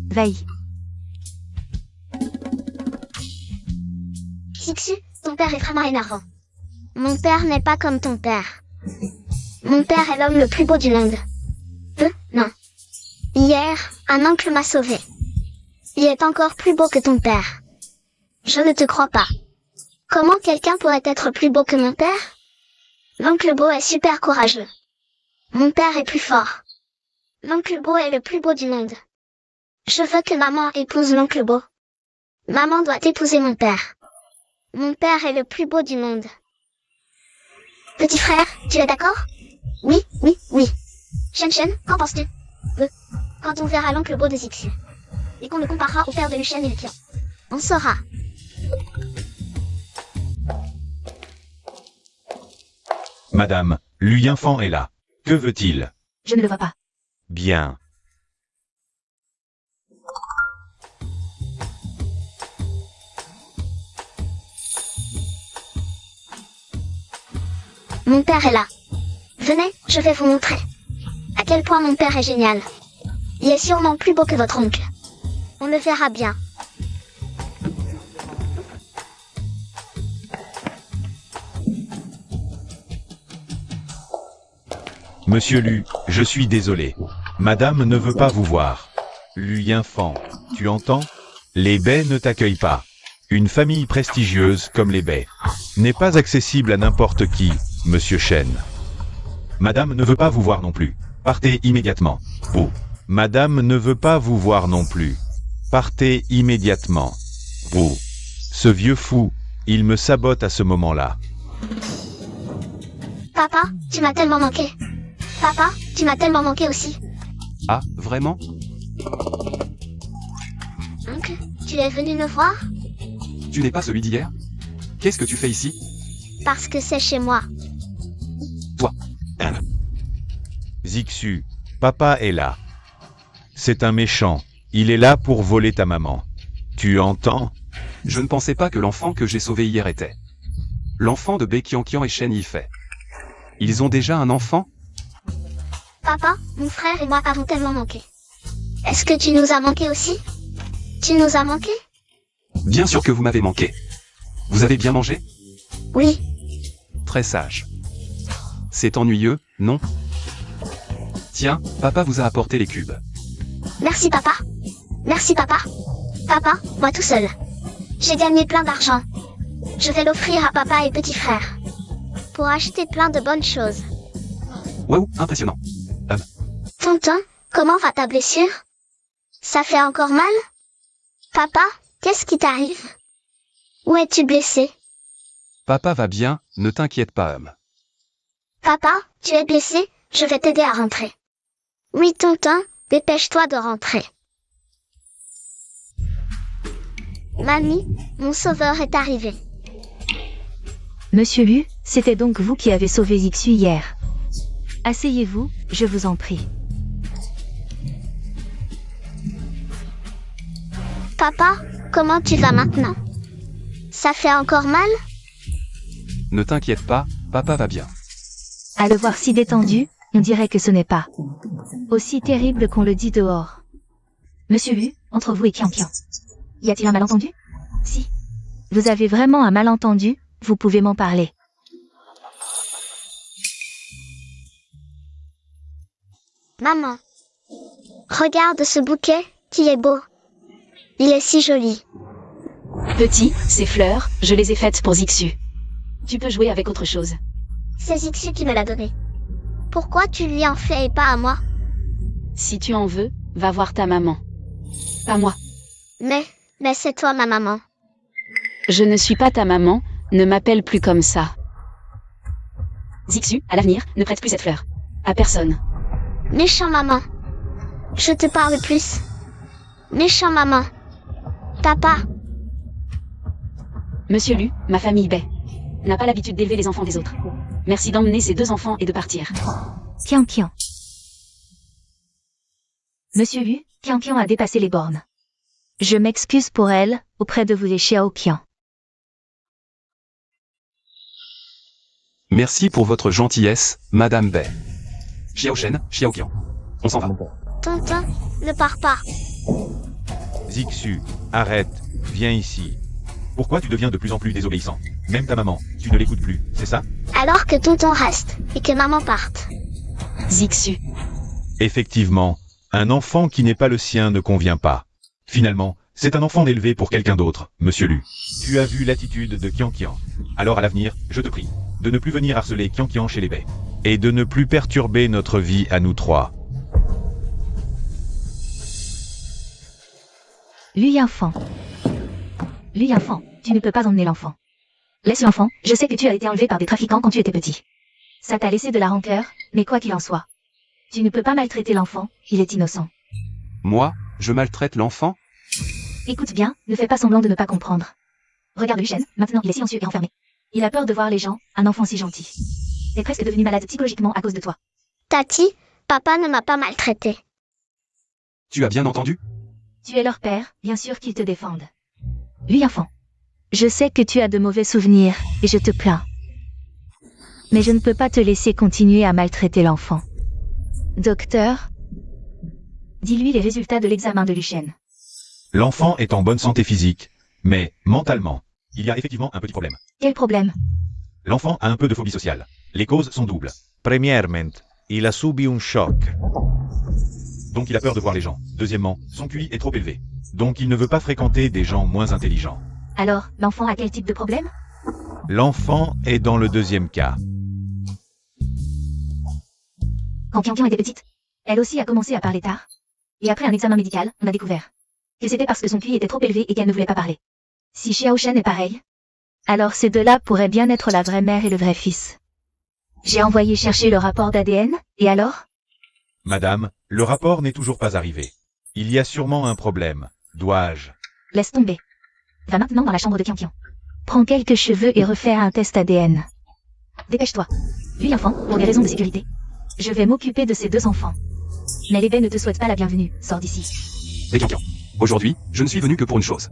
D: Veille.
C: Zixu, ton père est vraiment énervant. Mon père n'est pas comme ton père. Mon père est l'homme le plus beau du monde. Non. Hier, un oncle m'a sauvé. Il est encore plus beau que ton père. Je ne te crois pas. Comment quelqu'un pourrait être plus beau que mon père? L'oncle Beau est super courageux. Mon père est plus fort. L'oncle Beau est le plus beau du monde. Je veux que maman épouse l'oncle Beau. Maman doit épouser mon père. Mon père est le plus beau du monde. Petit frère, tu es d'accord? Oui, oui, oui. Shen Shen, qu'en penses-tu? Quand on verra l'oncle Beau de Zixu. Et qu'on le comparera au père de Lucien et Lucian. On saura.
E: Madame, Luyinfan est là. Que veut-il?
D: Je ne le vois pas.
E: Bien.
C: Mon père est là. Venez, je vais vous montrer. À quel point mon père est génial. Il est sûrement plus beau que votre oncle. On le verra bien.
E: Monsieur Lu, je suis désolé. Madame ne veut pas vous voir. Luyinfan, tu entends? Les baies ne t'accueillent pas. Une famille prestigieuse comme les baies n'est pas accessible à n'importe qui, Monsieur Shen. Madame ne veut pas vous voir non plus. Partez immédiatement. Oh. Madame ne veut pas vous voir non plus. Partez immédiatement. Oh. Ce vieux fou, il me sabote à ce moment-là.
C: Papa, tu m'as tellement manqué. Papa, tu m'as tellement manqué aussi.
A: Ah, vraiment?
C: Oncle, tu es venu me voir?
A: Tu n'es pas celui d'hier? Qu'est-ce que tu fais ici?
C: Parce que c'est chez moi.
A: Toi.
E: Zixu, papa est là. C'est un méchant. Il est là pour voler ta maman. Tu entends?
A: Je ne pensais pas que l'enfant que j'ai sauvé hier était l'enfant de Baekiankian et Shen Yifei. Ils ont déjà un enfant?
C: Papa, mon frère et moi avons tellement manqué. Est-ce que tu nous as manqué aussi? Tu nous as manqué?
A: Bien sûr que vous m'avez manqué. Vous avez bien mangé?
C: Oui.
A: Très sage. C'est ennuyeux, non? Tiens, papa vous a apporté les cubes.
C: Merci papa. Merci papa. Papa, moi tout seul. J'ai gagné plein d'argent. Je vais l'offrir à papa et petit frère. Pour acheter plein de bonnes choses.
A: Waouh, impressionnant.
C: Tonton, comment va ta blessure? Ça fait encore mal? Papa, qu'est-ce qui t'arrive? Où es-tu blessé?
A: Papa va bien, ne t'inquiète pas, homme.
C: Papa, tu es blessé? Je vais t'aider à rentrer. Oui, tonton, dépêche-toi de rentrer. Mamie, mon sauveur est arrivé.
D: Monsieur Lu, c'était donc vous qui avez sauvé Zixu hier. Asseyez-vous, je vous en prie.
C: Papa, comment tu vas maintenant? Ça fait encore mal?
A: Ne t'inquiète pas, papa va bien.
D: À le voir si détendu, on dirait que ce n'est pas aussi terrible qu'on le dit dehors. Monsieur Lu, entre vous et Qianqian, y a-t-il un malentendu? Si. Vous avez vraiment un malentendu, vous pouvez m'en parler.
C: Maman, regarde ce bouquet, qui est beau. Il est si joli.
F: Petit, ces fleurs, je les ai faites pour Zixu. Tu peux jouer avec autre chose.
C: C'est Zixu qui me l'a donné. Pourquoi tu lui en fais et pas à moi?
F: Si tu en veux, va voir ta maman. Pas moi.
C: Mais c'est toi ma maman.
F: Je ne suis pas ta maman, ne m'appelle plus comme ça. Zixu, à l'avenir, ne prête plus cette fleur. À personne.
C: Méchant maman. Je te parle plus. Méchant maman. Papa.
F: Monsieur Lu, ma famille Bai n'a pas l'habitude d'élever les enfants des autres. Merci d'emmener ces deux enfants et de partir.
D: Qianqian. Monsieur Lu, Qianqian a dépassé les bornes. Je m'excuse pour elle, auprès de vous et Xiaoqian.
A: Merci pour votre gentillesse, Madame Bai. Xiaoshen, Xiaoqian. On s'en va.
C: Tonton, ne pars pas.
E: Zixu, arrête, viens ici.
B: Pourquoi tu deviens de plus en plus désobéissant? Même ta maman, tu ne l'écoutes plus, c'est ça?
C: Alors que tonton reste, et que maman parte.
F: Zixu.
E: Effectivement, un enfant qui n'est pas le sien ne convient pas. Finalement,
B: C'est un enfant élevé pour quelqu'un d'autre, monsieur Lu. Tu as vu l'attitude de Qian Qian. Alors à l'avenir, je te prie, de ne plus venir harceler Qian Qian chez les baies.
E: Et de ne plus perturber notre vie à nous trois.
D: Lui enfant. Lui enfant, tu ne peux pas emmener l'enfant. Laisse l'enfant, je sais que tu as été enlevé par des trafiquants quand tu étais petit. Ça t'a laissé de la rancœur, mais quoi qu'il en soit. Tu ne peux pas maltraiter l'enfant, il est innocent.
A: Moi, je maltraite l'enfant?
D: Écoute bien, ne fais pas semblant de ne pas comprendre. Regarde Lucien, maintenant il est silencieux et enfermé. Il a peur de voir les gens, un enfant si gentil. Il est presque devenu malade psychologiquement à cause de toi.
C: Tati, papa ne m'a pas maltraité.
A: Tu as bien entendu?
D: Tu es leur père, bien sûr qu'ils te défendent. Lui enfant. Je sais que tu as de mauvais souvenirs, et je te plains. Mais je ne peux pas te laisser continuer à maltraiter l'enfant. Docteur, dis-lui les résultats de l'examen de Lucien.
B: L'enfant est en bonne santé physique, mais mentalement, il y a effectivement un petit problème.
D: Quel problème?
B: L'enfant a un peu de phobie sociale. Les causes sont doubles.
E: Premièrement, il a subi un choc.
B: Donc il a peur de voir les gens. Deuxièmement, son QI est trop élevé. Donc il ne veut pas fréquenter des gens moins intelligents.
D: Alors, l'enfant a quel type de problème?
E: L'enfant est dans le deuxième cas.
D: Quand Qian Qian était petite, elle aussi a commencé à parler tard. Et après un examen médical, on a découvert que c'était parce que son QI était trop élevé et qu'elle ne voulait pas parler. Si Xiao Shen est pareil, alors ces deux-là pourraient bien être la vraie mère et le vrai fils. J'ai envoyé chercher le rapport d'ADN, et alors?
B: Madame, le rapport n'est toujours pas arrivé.
E: Il y a sûrement un problème. Dois-je?
D: Laisse tomber. Va maintenant dans la chambre de Qian Qian. Prends quelques cheveux et refais un test ADN. Dépêche-toi. Lui enfant, pour des raisons de sécurité. Je vais m'occuper de ces deux enfants. Mais les baies ne te souhaitent pas la bienvenue, sors d'ici.
A: Qian Qian. Aujourd'hui, je ne suis venu que pour une chose.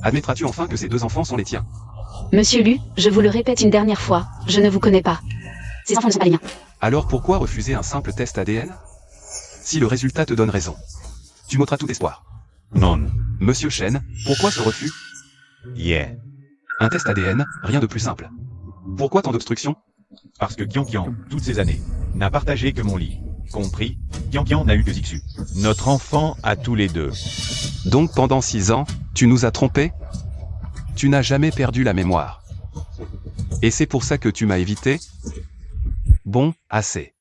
A: Admettras-tu enfin que ces deux enfants sont les tiens?
F: Monsieur Lu, je vous le répète une dernière fois, je ne vous connais pas. Ces enfants ne sont pas les miens.
A: Alors pourquoi refuser un simple test ADN? Si le résultat te donne raison, tu m'ôteras tout espoir.
E: Non.
A: Monsieur Shen, pourquoi ce refus?
E: Yeah.
A: Un test ADN, rien de plus simple. Pourquoi tant d'obstruction?
B: Parce que Qian Qian, toutes ces années, n'a partagé que mon lit. Compris, Qian Qian n'a eu que Zixu.
E: Notre enfant a tous les deux.
A: Donc pendant 6 ans, tu nous as trompés? Tu n'as jamais perdu la mémoire. Et c'est pour ça que tu m'as évité? Bon, assez.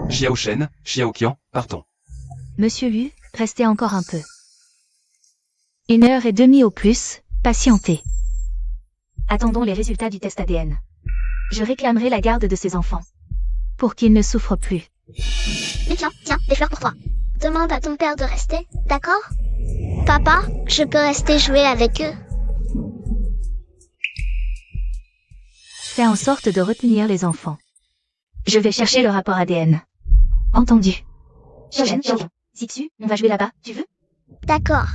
A: Xiao Shen, Xiao Qian, partons.
D: Monsieur Lu, restez encore un peu. 1h30 au plus, patientez. Attendons les résultats du test ADN. Je réclamerai la garde de ces enfants. Pour qu'ils ne souffrent plus.
C: Mais tiens, des fleurs pour toi. Demande à ton père de rester, d'accord? Papa, je peux rester jouer avec eux?
D: Fais en sorte de retenir les enfants. Je vais chercher le rapport ADN. Entendu. Xiao Qian, Zixu, on va jouer là-bas, tu veux?
C: D'accord.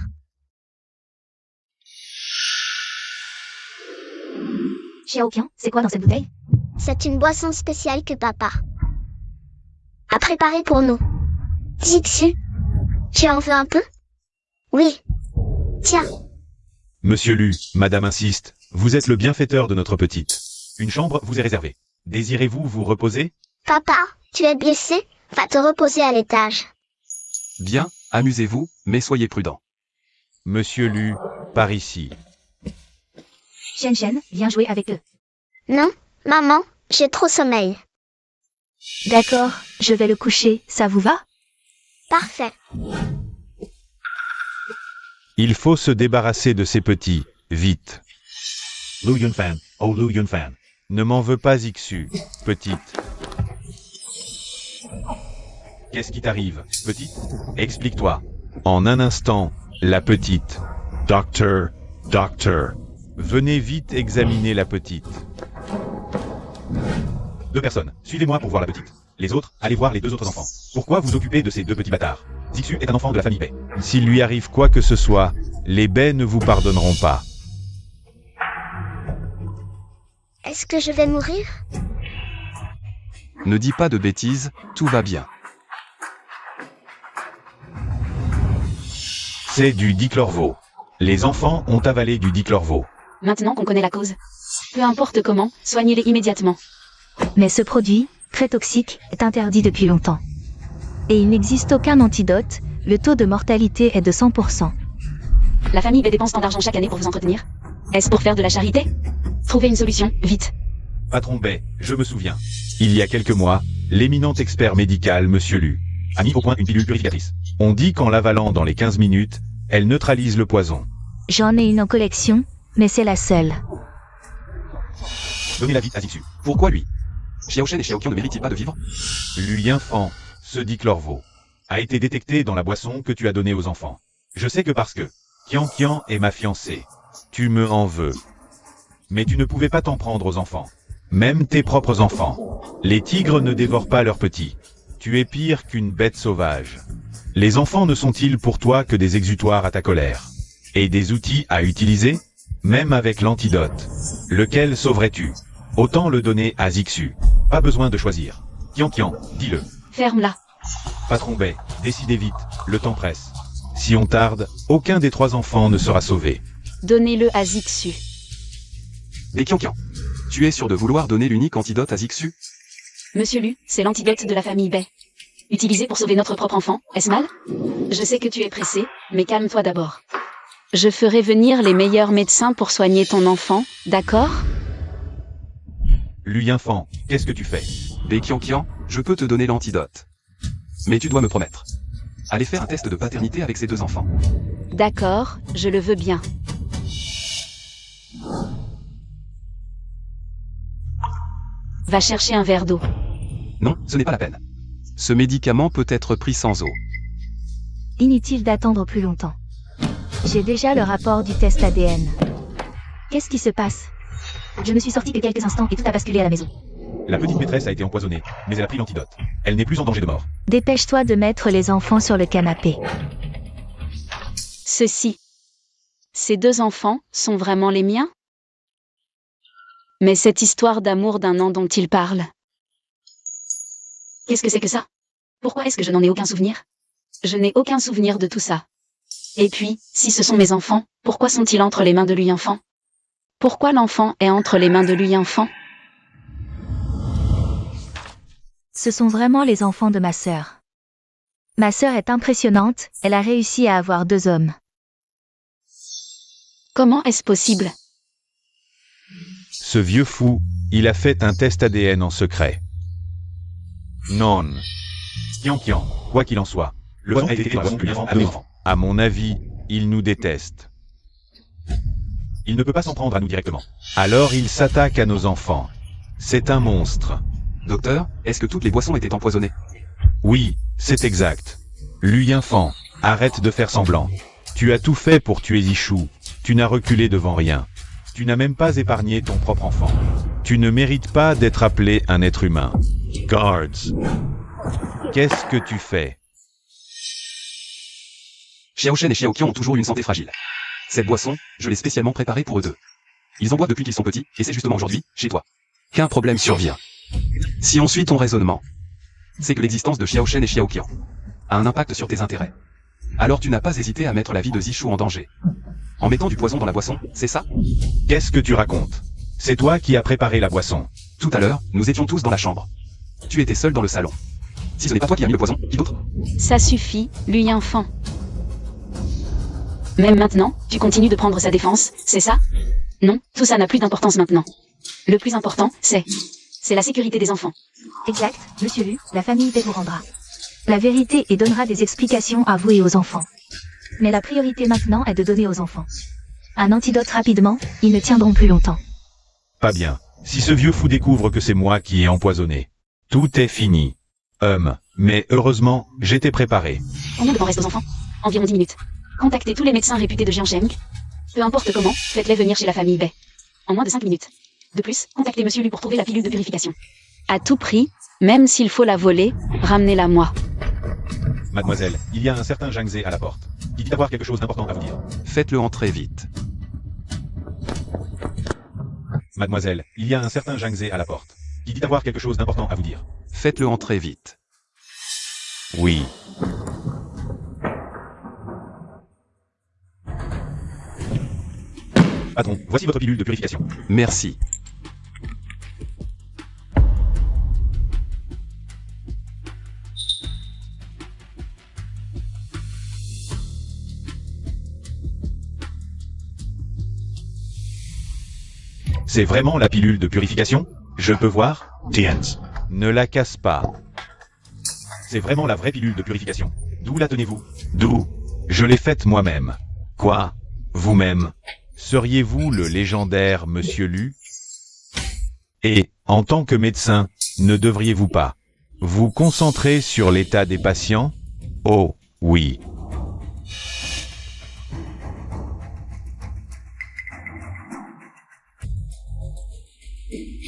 D: Xiao Qian, c'est quoi dans cette bouteille?
C: C'est une boisson spéciale que papa a préparée pour nous. Zixu, tu en veux un peu? Oui. Tiens.
B: Monsieur Lu, madame insiste, vous êtes le bienfaiteur de notre petite. Une chambre vous est réservée. Désirez-vous vous reposer?
C: Papa, tu es blessé? Va te reposer à l'étage.
A: Bien, amusez-vous, mais soyez prudents.
E: Monsieur Lu, par ici.
D: Shen, viens jouer avec eux.
C: Non, maman, j'ai trop sommeil.
D: D'accord, je vais le coucher, ça vous va?
C: Parfait.
E: Il faut se débarrasser de ces petits, vite.
B: Lu Yunfan, oh Lu Yunfan.
E: Ne m'en veux pas, Zixu, petite.
B: Qu'est-ce qui t'arrive, petite? Explique-toi.
E: En un instant, la petite. Docteur, venez vite examiner la petite.
B: 2 personnes, suivez-moi pour voir la petite. Les autres, allez voir les 2 autres enfants. Pourquoi vous occupez de ces 2 petits bâtards? Zixu est un enfant de la famille Bai.
E: S'il lui arrive quoi que ce soit, les baies ne vous pardonneront pas.
C: Est-ce que je vais mourir?
A: Ne dis pas de bêtises, tout va bien.
B: C'est du dichlorvo. Les enfants ont avalé du dichlorvo.
F: Maintenant qu'on connaît la cause. Peu importe comment, soignez-les immédiatement.
D: Mais ce produit, très toxique, est interdit depuis longtemps. Et il n'existe aucun antidote, le taux de mortalité est de 100%.
F: La famille B dépense tant d'argent chaque année pour vous entretenir. Est-ce pour faire de la charité? Trouvez une solution, vite.
B: Patron Bay, je me souviens.
E: Il y a quelques mois, l'éminent expert médical, Monsieur Lu,
B: A mis au point une pilule purificatrice.
E: on dit qu'en l'avalant dans les 15 minutes, elle neutralise le poison.
D: J'en ai une en collection, mais c'est la seule.
B: Donnez la vie à Zixu.
A: Pourquoi lui? Xiaoshen et Xiaoqian ne méritent-ils pas de vivre?
E: Lui infant, se dit Clorveau,
B: A été détecté dans la boisson que tu as donnée aux enfants. Je sais que parce que Qian est ma fiancée.
E: tu me en veux.
B: Mais tu ne pouvais pas t'en prendre aux enfants.
E: Même tes propres enfants. Les tigres ne dévorent pas leurs petits. Tu es pire qu'une bête sauvage. Les enfants ne sont-ils pour toi que des exutoires à ta colère? Et des outils à utiliser? Même avec l'antidote. Lequel sauverais-tu? Autant le donner à Zixu.
B: Pas besoin de choisir. Qian, dis-le.
F: Ferme-la.
B: Patron Bay, décidez vite, le temps presse.
E: Si on tarde, aucun des 3 enfants ne sera sauvé.
F: Donnez-le à Zixu.
A: Et Qian, tu es sûr de vouloir donner l'unique antidote à Zixu?
F: Monsieur Lu, c'est l'antidote de la famille Bay. Utilisé pour sauver notre propre enfant, est-ce mal? Je sais que tu es pressé, mais calme-toi d'abord. Je ferai venir les meilleurs médecins pour soigner ton enfant, d'accord?
B: Lui infant, qu'est-ce que tu fais?
A: Et Qian, je peux te donner l'antidote. Mais tu dois me promettre. Allez faire un test de paternité avec ces 2 enfants.
F: D'accord, je le veux bien. Va chercher un verre d'eau.
A: Non, ce n'est pas la peine. Ce médicament peut être pris sans eau.
D: Inutile d'attendre plus longtemps. J'ai déjà le rapport du test ADN. Qu'est-ce qui se passe? Je me suis sortie que quelques instants et tout a basculé à la maison.
B: La petite maîtresse a été empoisonnée, mais elle a pris l'antidote. Elle n'est plus en danger de mort.
D: Dépêche-toi de mettre les enfants sur le canapé.
F: Ces 2 enfants sont vraiment les miens? Mais cette histoire d'amour d'un an dont il parle. Qu'est-ce que c'est que ça? Pourquoi est-ce que je n'en ai aucun souvenir? Je n'ai aucun souvenir de tout ça. Et puis, si ce sont mes enfants, pourquoi sont-ils entre les mains de lui enfant? Pourquoi l'enfant est entre les mains de lui enfant?
D: Ce sont vraiment les enfants de ma sœur. Ma sœur est impressionnante, elle a réussi à avoir 2 hommes.
F: Comment est-ce possible?
E: Ce vieux fou, il a fait un test ADN en secret. Non.
B: Qian, quoi qu'il en soit, le poison a été dans la boisson que lui infant a donné aux enfants.
E: À mon avis, il nous déteste.
B: Il ne peut pas s'en prendre à nous directement.
E: Alors il s'attaque à nos enfants. C'est un monstre.
A: Docteur, est-ce que toutes les boissons étaient empoisonnées?
E: Oui, c'est exact. Lui infant, arrête de faire semblant. Tu as tout fait pour tuer Zichou. Tu n'as reculé devant rien. Tu n'as même pas épargné ton propre enfant. Tu ne mérites pas d'être appelé un être humain. Guards. Qu'est-ce que tu fais?
A: Xiaoshen et Xiaoqian ont toujours eu une santé fragile. Cette boisson, je l'ai spécialement préparée pour eux 2. Ils en boivent depuis qu'ils sont petits, et c'est justement aujourd'hui, chez toi, qu'un problème survient. Si on suit ton raisonnement, c'est que l'existence de Xiaoshen et Xiaoqian a un impact sur tes intérêts. Alors tu n'as pas hésité à mettre la vie de Zichou en danger. En mettant du poison dans la boisson, c'est ça?
E: Qu'est-ce que tu racontes? C'est toi qui as préparé la boisson.
A: Tout à l'heure, nous étions tous dans la chambre. Tu étais seul dans le salon. Si ce n'est pas toi qui as mis le poison, qui d'autre?
F: Ça suffit, lui enfant. Même maintenant, tu continues de prendre sa défense, c'est ça? Non, tout ça n'a plus d'importance maintenant. Le plus important, c'est la sécurité des enfants.
D: Exact, monsieur Lu, la famille B vous rendra la vérité et donnera des explications à vous et aux enfants. Mais la priorité maintenant est de donner aux enfants un antidote rapidement, ils ne tiendront plus longtemps.
E: Pas bien. Si ce vieux fou découvre que c'est moi qui ai empoisonné, tout est fini. Mais heureusement, j'étais préparé.
F: Combien de temps reste aux enfants? Environ 10 minutes. Contactez tous les médecins réputés de Jiangsheng. Peu importe comment, faites-les venir chez la famille Bay. En moins de 5 minutes. De plus, contactez monsieur Lu pour trouver la pilule de purification. À tout prix, même s'il faut la voler, ramenez-la moi.
B: Mademoiselle, il y a un certain Zhang Zhe à la porte. Il dit avoir quelque chose d'important à vous dire.
A: Faites-le entrer vite.
B: Mademoiselle, il y a un certain Zhang Zhe à la porte. Il dit avoir quelque chose d'important à vous dire.
A: Faites-le entrer vite.
E: Oui.
B: Patron, voici votre pilule de purification.
A: Merci.
B: C'est vraiment la pilule de purification? Je peux voir?
E: Tiens, ne la casse pas.
B: C'est vraiment la vraie pilule de purification. D'où la tenez-vous?
E: D'où? Je l'ai faite moi-même.
B: Quoi? Vous-même?
E: Seriez-vous le légendaire Monsieur Lu? Et, en tant que médecin, ne devriez-vous pas vous concentrer sur l'état des patients? Oh, oui.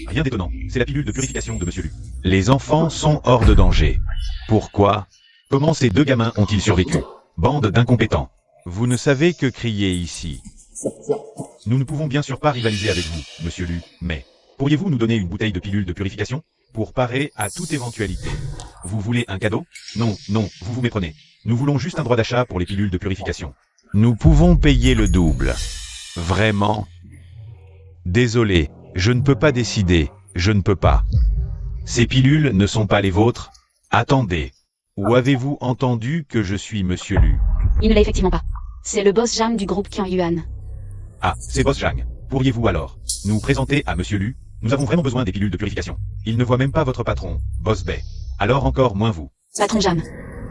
B: Rien d'étonnant, c'est la pilule de purification de Monsieur Lu.
E: Les enfants sont hors de danger. Pourquoi?
B: Comment ces deux gamins ont-ils survécu? Bande d'incompétents.
E: Vous ne savez que crier ici.
B: Nous ne pouvons bien sûr pas rivaliser avec vous, Monsieur Lu, mais pourriez-vous nous donner une bouteille de pilule de purification? Pour parer à toute éventualité. Vous voulez un cadeau? Non, non, vous vous méprenez. Nous voulons juste un droit d'achat pour les pilules de purification.
E: Nous pouvons payer le double. Vraiment? Désolé, je ne peux pas décider, je ne peux pas.
B: Ces pilules ne sont pas les vôtres?
E: Attendez. Où avez-vous entendu que je suis Monsieur Lu?
F: Il ne l'est effectivement pas. C'est le boss Jang du groupe Qian Yuan.
B: Ah, c'est Boss Jang. Pourriez-vous alors nous présenter à Monsieur Lu? Nous avons vraiment besoin des pilules de purification. Il ne voit même pas votre patron, Boss Bay. Alors encore moins vous.
F: Patron Jam.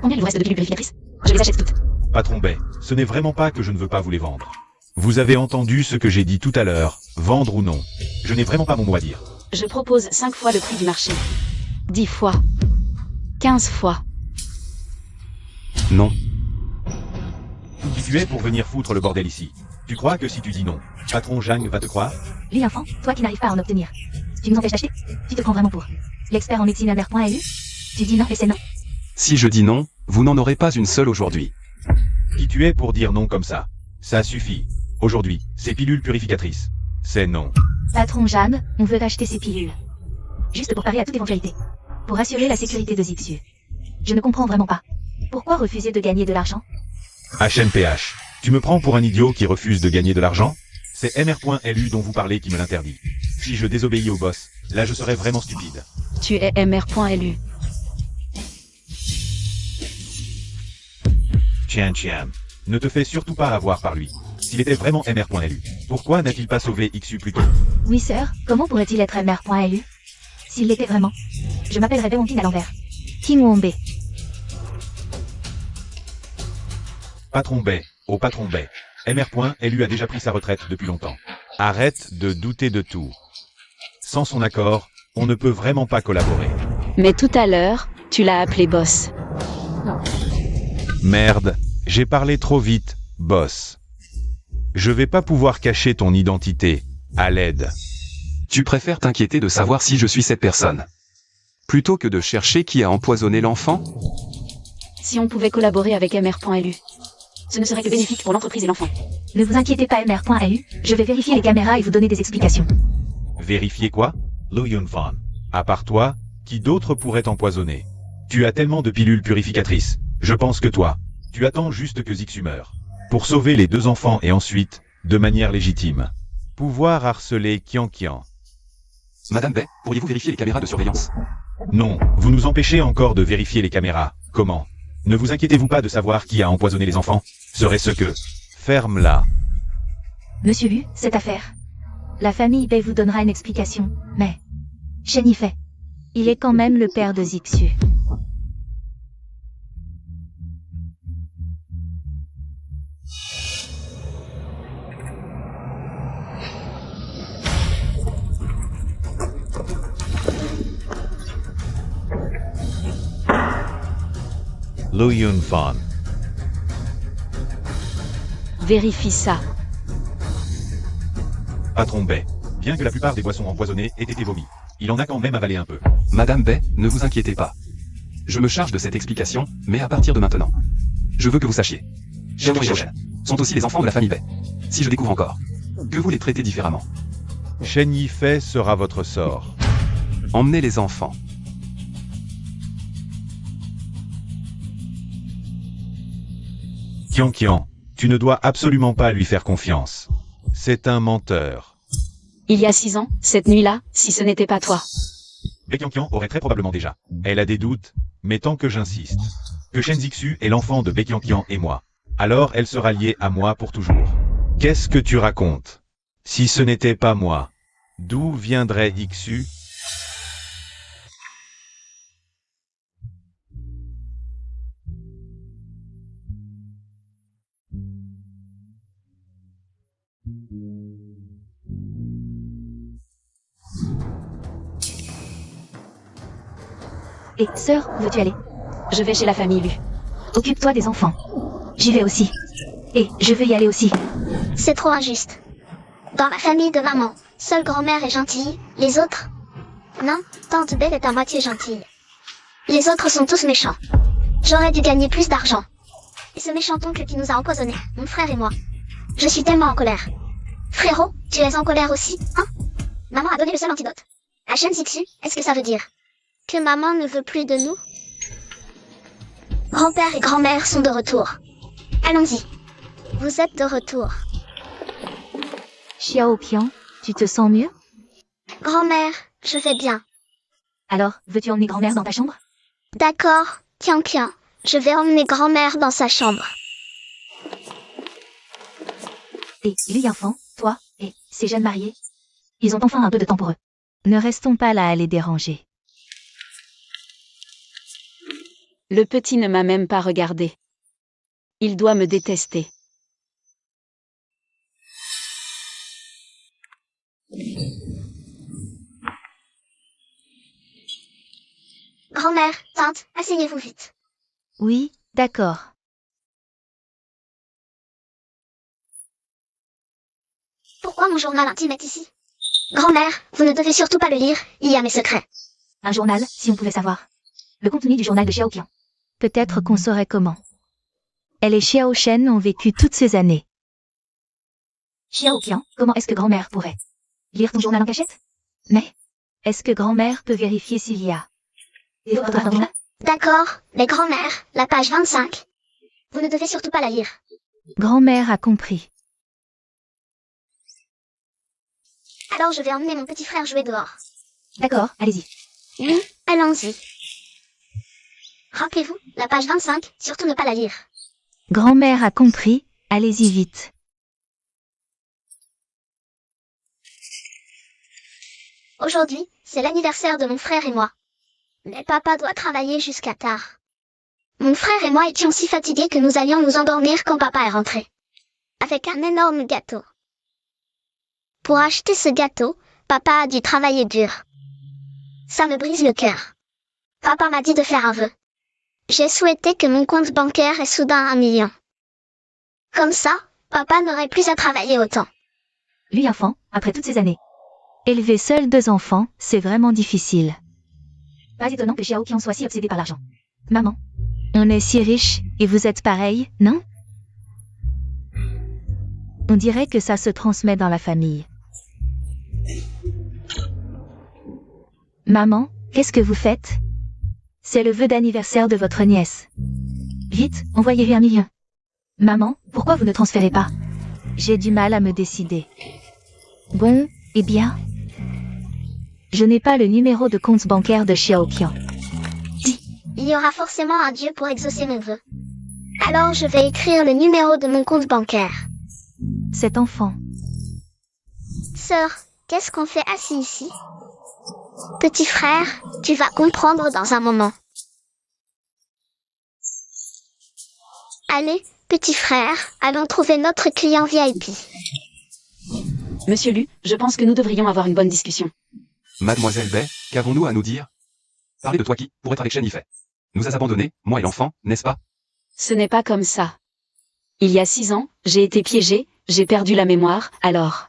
F: Combien il vous reste de pilules purificatrices? Je les achète toutes.
B: Patron Bay, ce n'est vraiment pas que je ne veux pas vous les vendre.
E: Vous avez entendu ce que j'ai dit tout à l'heure, vendre ou non?
B: Je n'ai vraiment pas mon mot à dire.
F: Je propose 5 fois le prix du marché. 10 fois. 15 fois.
A: Non.
B: Qui tu es pour venir foutre le bordel ici? Tu crois que si tu dis non, Patron Jang va te croire?
D: Lui, enfant, toi qui n'arrives pas à en obtenir. Tu nous empêches d'acheter? Tu te prends vraiment pour l'expert en médecine Amer.lu? Tu dis non et c'est non.
A: Si je dis non, vous n'en aurez pas une seule aujourd'hui.
B: Qui tu es pour dire non comme ça? Ça suffit. Aujourd'hui, ces pilules purificatrices.
E: C'est non.
D: Patron Jam, on veut racheter ces pilules. Juste pour parer à toute éventualité. Pour assurer la sécurité de Zixu. Je ne comprends vraiment pas. Pourquoi refuser de gagner de l'argent?
B: HNPH. Tu me prends pour un idiot qui refuse de gagner de l'argent? C'est MR.LU dont vous parlez qui me l'interdit. Si je désobéis au boss, là je serais vraiment stupide.
F: Tu es MR.LU.
B: Tiens. Ne te fais surtout pas avoir par lui. S'il était vraiment MR.LU, pourquoi n'a-t-il pas sauvé XU plus tôt?
D: Oui, sœur, comment pourrait-il être MR.lu? S'il l'était vraiment. Je m'appellerais Béonpin à l'envers. King Wombe.
B: Patron Bay, au patron Bay. MR.LU a déjà pris sa retraite depuis longtemps.
E: Arrête de douter de tout. Sans son accord, on ne peut vraiment pas collaborer.
F: Mais tout à l'heure, tu l'as appelé boss.
E: Merde, j'ai parlé trop vite, boss. Je vais pas pouvoir cacher ton identité, à l'aide.
A: Tu préfères t'inquiéter de savoir si je suis cette personne, plutôt que de chercher qui a empoisonné l'enfant?
F: Si on pouvait collaborer avec MR.LU, ce ne serait que bénéfique pour l'entreprise et l'enfant.
D: Ne vous inquiétez pas, MR.lu, je vais vérifier les caméras et vous donner des explications.
B: Vérifier quoi? Lu Yunfan.
E: À part toi, qui d'autre pourrait t'empoisonner?
B: Tu as tellement de pilules purificatrices. Je pense que toi, tu attends juste que Zixu meure. Pour sauver les deux enfants et ensuite, de manière légitime,
E: pouvoir harceler Qian.
A: Madame Bay, pourriez-vous vérifier les caméras de surveillance?
B: Non, vous nous empêchez encore de vérifier les caméras. Comment? Ne vous inquiétez-vous pas de savoir qui a empoisonné les enfants? Serait-ce que...
E: Ferme-la.
D: Monsieur Lu, cette affaire. La famille Bay vous donnera une explication, mais... Shen Yifei. Il est quand même le père de Zixu.
E: Lu Yunfan.
F: Vérifie ça.
B: Patron Bay. Bien que la plupart des boissons empoisonnées aient été vomies, il en a quand même avalé un peu.
A: Madame Bay, ne vous inquiétez pas. Je me charge de cette explication, mais à partir de maintenant. Je veux que vous sachiez. Xiaoyu et Xiaoshen sont aussi les enfants de la famille Bay. Si je découvre encore que vous les traitez différemment,
E: Shen Yifei sera votre sort.
A: emmenez les enfants.
B: Qian, tu ne dois absolument pas lui faire confiance.
E: C'est un menteur.
F: Il y a 6 ans, cette nuit-là, si ce n'était pas toi.
B: Baekhyun aurait très probablement déjà. Elle a des doutes, mais tant que j'insiste, que Shen Zixu est l'enfant de Baekhyun et moi, alors elle sera liée à moi pour toujours.
E: Qu'est-ce que tu racontes? Si ce n'était pas moi, D'où viendrait Xu?
D: Et, sœur, où veux-tu aller?
F: Je vais chez la famille Lu.
D: Occupe-toi des enfants. J'y vais aussi. Et, je veux y aller aussi.
C: C'est trop injuste. Dans la famille de maman, seule grand-mère est gentille, les autres... Non, tante Belle est à moitié gentille. Les autres sont tous méchants. J'aurais dû gagner plus d'argent. Et ce méchant oncle qui nous a empoisonnés, mon frère et moi. Je suis tellement en colère. Frérot, tu es en colère aussi, hein? Maman a donné le seul antidote. La chaîne Zixu, est-ce que ça veut dire que maman ne veut plus de nous? Grand-père et grand-mère sont de retour. Allons-y. Vous êtes de retour.
D: Xiaoqian, tu te sens mieux?
C: Grand-mère, je vais bien.
D: Alors, veux-tu emmener grand-mère dans ta chambre?
C: D'accord, Kian, je vais emmener grand-mère dans sa chambre.
D: Et, Lu enfant, toi, et ces jeunes mariés, ils ont enfin un peu de temps pour eux. Ne restons pas là à les déranger.
F: Le petit ne m'a même pas regardé. Il doit me détester.
C: Grand-mère, tante, asseyez-vous vite.
D: Oui, d'accord.
C: Pourquoi mon journal intime est ici? Grand-mère, vous ne devez surtout pas le lire, il y a mes secrets.
D: Un journal, si on pouvait savoir. Le contenu du journal de Xiaoqian. Peut-être qu'on saurait comment. Elle et Xiao Shen ont vécu toutes ces années. Xiaoqian, comment est-ce que grand-mère pourrait lire ton journal en cachette? Mais, est-ce que grand-mère peut vérifier s'il y a des fautes dans le journal?
C: D'accord, mais grand-mère, la page 25. Vous ne devez surtout pas la lire.
D: Grand-mère a compris.
C: Alors je vais emmener mon petit frère jouer dehors.
D: D'accord, allez-y.
C: Oui, allons-y. Rappelez-vous, la page 25, surtout ne pas la lire.
D: Grand-mère a compris, allez-y vite.
C: Aujourd'hui, c'est l'anniversaire de mon frère et moi. Mais papa doit travailler jusqu'à tard. Mon frère et moi étions si fatigués que nous allions nous endormir quand papa est rentré. Avec un énorme gâteau. Pour acheter ce gâteau, papa a dû travailler dur. Ça me brise le cœur. Papa m'a dit de faire un vœu. J'ai souhaité que mon compte bancaire ait soudain 1 million. Comme ça, papa n'aurait plus à travailler autant.
D: Lui enfant, après toutes ces années. Élever seul 2 enfants, c'est vraiment difficile. Pas étonnant que Xiaoqian soit si obsédé par l'argent. Maman, on est si riche, et vous êtes pareil, non? On dirait que ça se transmet dans la famille. Maman, qu'est-ce que vous faites? C'est le vœu d'anniversaire de votre nièce. Vite, envoyez-lui 1 million. Maman, pourquoi vous ne transférez pas? J'ai du mal à me décider. Bon, eh bien. Je n'ai pas le numéro de compte bancaire de Xiaoqian.
C: Il y aura forcément un dieu pour exaucer mon vœu. Alors je vais écrire le numéro de mon compte bancaire.
D: Cet enfant.
C: Sœur, qu'est-ce qu'on fait assis ici? Petit frère, tu vas comprendre dans un moment. Allez, petit frère, allons trouver notre client VIP.
F: Monsieur Lu, je pense que nous devrions avoir une bonne discussion.
A: Mademoiselle Bay, qu'avons-nous à nous dire? Parler de toi qui, pour être avec Shen Yifei, nous as abandonnés, moi et l'enfant, n'est-ce pas?
F: Ce n'est pas comme ça. Il y a 6 ans, j'ai été piégée, j'ai perdu la mémoire, alors...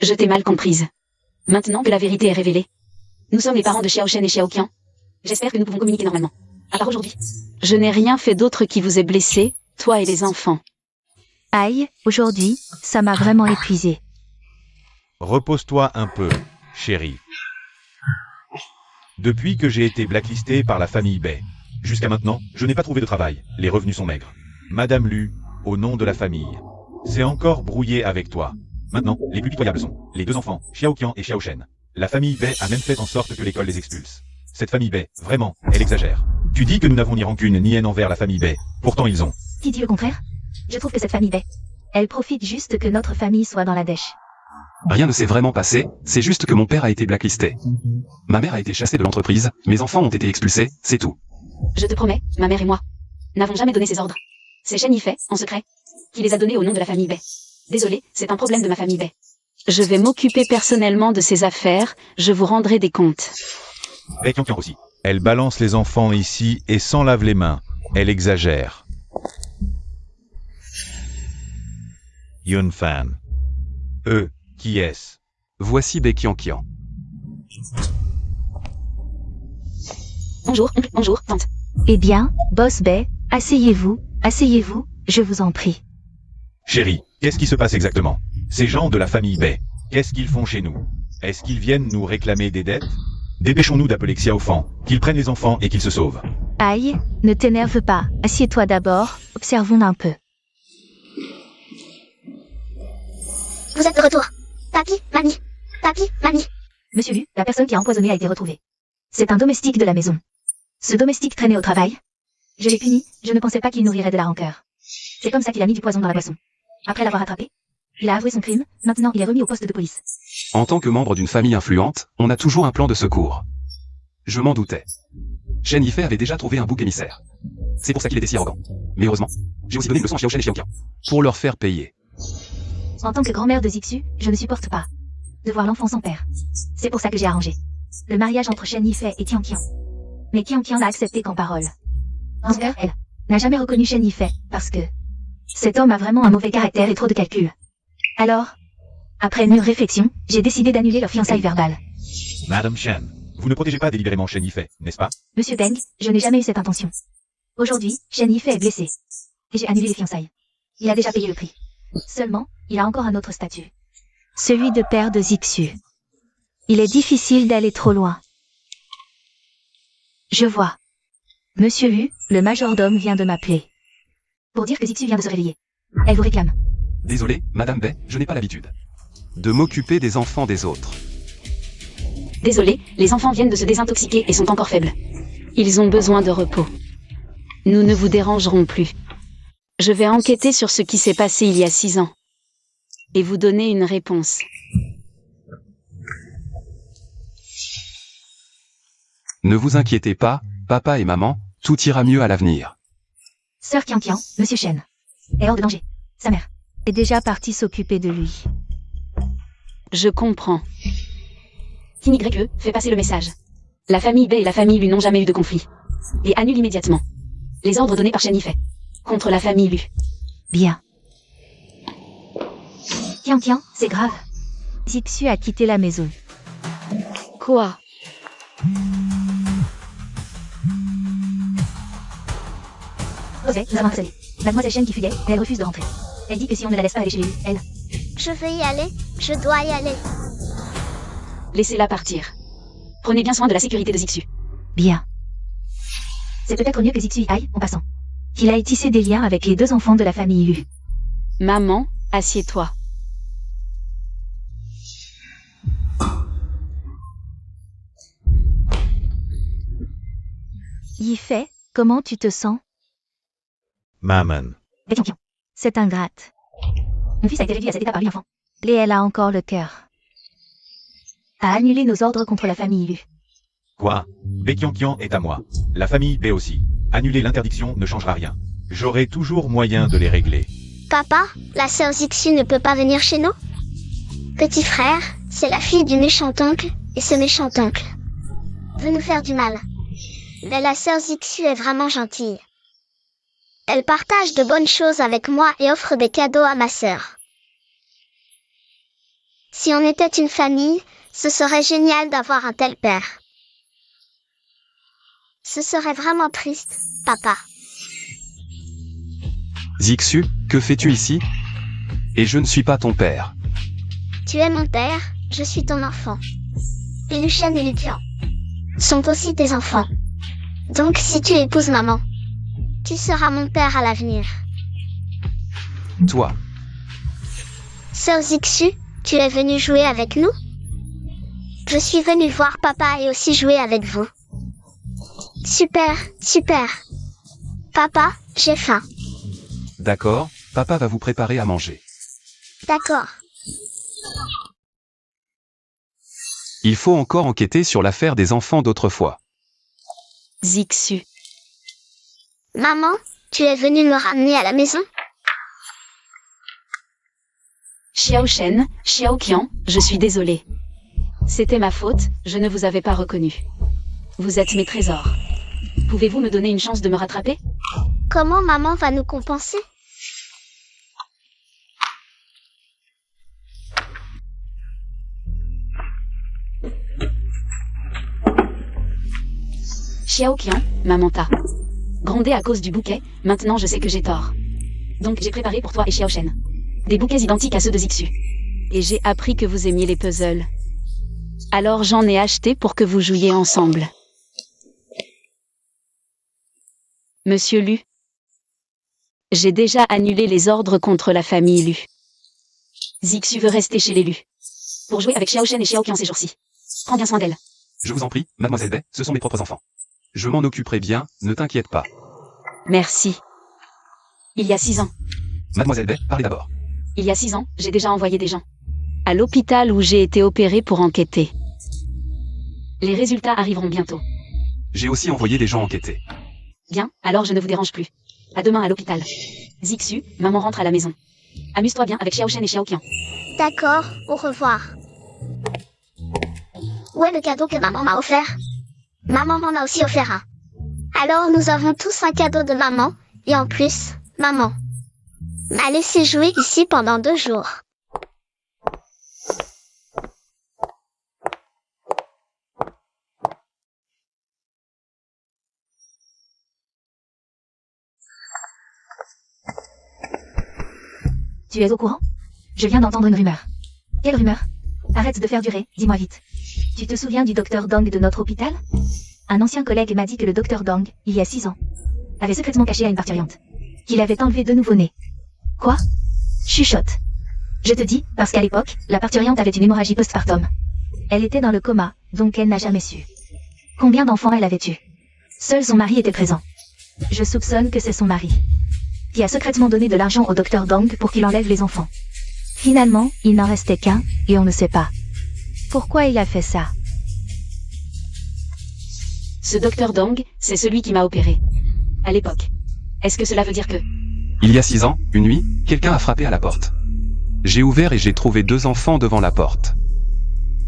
F: Je t'ai mal comprise. Maintenant que la vérité est révélée. Nous sommes les parents de Xiao Shen et Xiaoqian. J'espère que nous pouvons communiquer normalement. À part aujourd'hui. Je n'ai rien fait d'autre qui vous ait blessé, toi et les enfants.
D: Aïe, aujourd'hui, ça m'a vraiment épuisé.
E: Repose-toi un peu, chérie. Depuis que j'ai été blacklisté par la famille Bay, jusqu'à maintenant, je n'ai pas trouvé de travail. Les revenus sont maigres. Madame Lu, au nom de la famille, c'est encore brouillé avec toi. Maintenant, les plus pitoyables sont les 2 enfants, Xiaoqian et Xiao Shen. La famille Bay a même fait en sorte que l'école les expulse. Cette famille Bay, vraiment, elle exagère. Tu dis que nous n'avons ni rancune ni haine envers la famille Bay. Pourtant ils ont.
D: Qui dit le contraire? Je trouve que cette famille Bay, elle profite juste que notre famille soit dans la dèche.
A: Rien ne s'est vraiment passé, c'est juste que mon père a été blacklisté. Ma mère a été chassée de l'entreprise, mes enfants ont été expulsés, c'est tout.
F: Je te promets, ma mère et moi n'avons jamais donné ces ordres. C'est Shen Yifei, en secret, qui les a donnés au nom de la famille Bei. Désolé, c'est un problème de ma famille Bei. Je vais m'occuper personnellement de ces affaires, je vous rendrai des comptes.
B: Bei Qianqian aussi.
E: Elle balance les enfants ici et s'en lave les mains. Elle exagère. Yun Fan. Qui est-ce?
A: Voici Bei Qianqian.
F: Bonjour, tante.
D: Eh bien, boss Bei, asseyez-vous, je vous en prie.
B: Chérie, qu'est-ce qui se passe exactement? Ces gens de la famille Bei, qu'est-ce qu'ils font chez nous? Est-ce qu'ils viennent nous réclamer des dettes? Dépêchons-nous d'appeler Xiao Fan, qu'ils prennent les enfants et qu'ils se sauvent.
D: Aïe, ne t'énerve pas, assieds-toi d'abord, observons un peu.
C: Vous êtes de retour. Papi, mamie.
D: Monsieur Lu, la personne qui a empoisonné a été retrouvée. C'est un domestique de la maison. Ce domestique traînait au travail. Je l'ai puni, je ne pensais pas qu'il nourrirait de la rancœur. C'est comme ça qu'il a mis du poison dans la boisson. Après l'avoir attrapé, il a avoué son crime, maintenant il est remis au poste de police.
A: En tant que membre d'une famille influente, on a toujours un plan de secours. Je m'en doutais. Shen Yifei avait déjà trouvé un bouc émissaire. C'est pour ça qu'il était si arrogant. Mais heureusement, j'ai aussi donné une leçon à Xiao Shen et Xiao Qian. Pour leur faire payer.
D: En tant que grand-mère de Zixu, je ne supporte pas de voir l'enfant sans père. C'est pour ça que j'ai arrangé le mariage entre Shen Yifei et Qianqian. Mais Qianqian n'a accepté qu'en parole. En ce cas, elle n'a jamais reconnu Shen Yifei, parce que cet homme a vraiment un mauvais caractère et trop de calculs. Alors, après une mûre réflexion, j'ai décidé d'annuler leur fiançailles verbales.
B: Madame Shen, vous ne protégez pas délibérément Shen Yifei, n'est-ce pas?
D: Monsieur Deng, je n'ai jamais eu cette intention. Aujourd'hui, Shen Yifei est blessé. Et j'ai annulé les fiançailles. Il a déjà payé le prix. Seulement, il a encore un autre statut. Celui de père de Zixu. Il est difficile d'aller trop loin. Je vois. Monsieur Lu, le majordome vient de m'appeler. Pour dire que Zixu vient de se réveiller. Elle vous réclame.
A: Désolé, Madame Bei, je n'ai pas l'habitude de m'occuper des enfants des autres.
F: Désolé, les enfants viennent de se désintoxiquer et sont encore faibles. Ils ont besoin de repos. Nous ne vous dérangerons plus. Je vais enquêter sur ce qui s'est passé il y a 6 ans. Et vous donner une réponse.
A: Ne vous inquiétez pas, papa et maman, tout ira mieux à l'avenir.
D: Sœur Qianqian, Monsieur Shen, est hors de danger. Sa mère est déjà partie s'occuper de lui.
F: Je comprends. King YE fait passer le message. La famille Bei et la famille Lu n'ont jamais eu de conflit. Et annule immédiatement les ordres donnés par Shen Yifei contre la famille Lu.
D: Bien. Qianqian, c'est grave. Zixu a quitté la maison.
F: Quoi?
D: José, nous avons harcelé Mademoiselle Shen qui fuyait, mais elle refuse de rentrer. Elle dit que si on ne la laisse pas aller chez lui, elle...
C: Je veux y aller, je dois y aller.
F: Laissez-la partir. Prenez bien soin de la sécurité de Zixu.
D: Bien. C'est peut-être mieux que Zixu y aille, en passant. Qu'il aille tisser des liens avec les 2 enfants de la famille Lu.
F: Maman, assieds-toi.
D: Yifei, comment tu te sens?
E: Maman.
D: Qianqian. C'est ingrate. Mon fils a été réduit à cet état par lui enfant. Et elle a encore le cœur à annuler nos ordres contre la famille Lu.
B: Quoi? Bei Qianqian est à moi. La famille Bei aussi. Annuler l'interdiction ne changera rien.
E: J'aurai toujours moyen de les régler.
C: Papa, la sœur Zixu ne peut pas venir chez nous? Petit frère, c'est la fille du méchant oncle, et ce méchant oncle veut nous faire du mal. Mais la sœur Zixu est vraiment gentille. Elle partage de bonnes choses avec moi et offre des cadeaux à ma sœur. Si on était une famille, ce serait génial d'avoir un tel père. Ce serait vraiment triste, papa.
A: Zixu, que fais-tu ici? Et je ne suis pas ton père.
C: Tu es mon père, je suis ton enfant. Et Lucien et Lucian sont aussi tes enfants. Donc si tu épouses maman, tu seras mon père à l'avenir.
A: Toi,
C: Sœur Zixu, tu es venue jouer avec nous? Je suis venue voir papa et aussi jouer avec vous. Super, super. Papa, j'ai faim.
A: d'accord, papa va vous préparer à manger.
C: D'accord.
A: Il faut encore enquêter sur l'affaire des enfants d'autrefois.
F: Zixu.
C: Maman, tu es venue me ramener à la maison?
F: Xiao Shen, Xiao Qian, je suis désolée. C'était ma faute, je ne vous avais pas reconnu. Vous êtes mes trésors. Pouvez-vous me donner une chance de me rattraper?
C: Comment maman va nous compenser?
F: Xiao Qian, maman t'a grondé à cause du bouquet, maintenant je sais que j'ai tort. Donc j'ai préparé pour toi et Xiao Shen des bouquets identiques à ceux de Zixu. Et j'ai appris que vous aimiez les puzzles. Alors j'en ai acheté pour que vous jouiez ensemble. Monsieur Lu. J'ai déjà annulé les ordres contre la famille Lu. Zixu veut rester chez les Lu. Pour jouer avec Xiao Shen et Xiao Qian ces jours-ci. Prends bien soin d'elle.
A: Je vous en prie, mademoiselle Bai, ce sont mes propres enfants. Je m'en occuperai bien, ne t'inquiète pas.
F: Merci. Il y a 6 ans.
A: Mademoiselle Bai, parlez d'abord.
F: Il y a 6 ans, j'ai déjà envoyé des gens à l'hôpital où j'ai été opérée pour enquêter. Les résultats arriveront bientôt.
A: J'ai aussi envoyé des gens enquêter.
F: Bien, alors je ne vous dérange plus. À demain à l'hôpital. Zixu, maman rentre à la maison. Amuse-toi bien avec Xiao Shen et Xiao Qian.
C: D'accord, au revoir. Où est le cadeau que maman m'a offert? Maman m'en a aussi offert un. Alors nous avons tous un cadeau de maman, et en plus, maman m'a laissé jouer ici pendant 2 jours.
D: Tu es au courant? Je viens d'entendre une rumeur. Quelle rumeur? Arrête de faire durer, dis-moi vite. Tu te souviens du docteur Dong de notre hôpital? Un ancien collègue m'a dit que le docteur Dong, il y a 6 ans, avait secrètement caché à une parturiente qu'il avait enlevé 2 nouveau-nés. Quoi? Chuchote. Je te dis, parce qu'à l'époque, la parturiente avait une hémorragie postpartum. Elle était dans le coma, donc elle n'a jamais su combien d'enfants elle avait eu. Seul son mari était présent. Je soupçonne que c'est son mari qui a secrètement donné de l'argent au docteur Dong pour qu'il enlève les enfants. Finalement, il n'en restait qu'un, et on ne sait pas pourquoi il a fait ça.
F: Ce docteur Dong, c'est celui qui m'a opéré. À l'époque. Est-ce que cela veut dire que...
A: Il y a 6 ans, une nuit, quelqu'un a frappé à la porte. J'ai ouvert et j'ai trouvé 2 enfants devant la porte.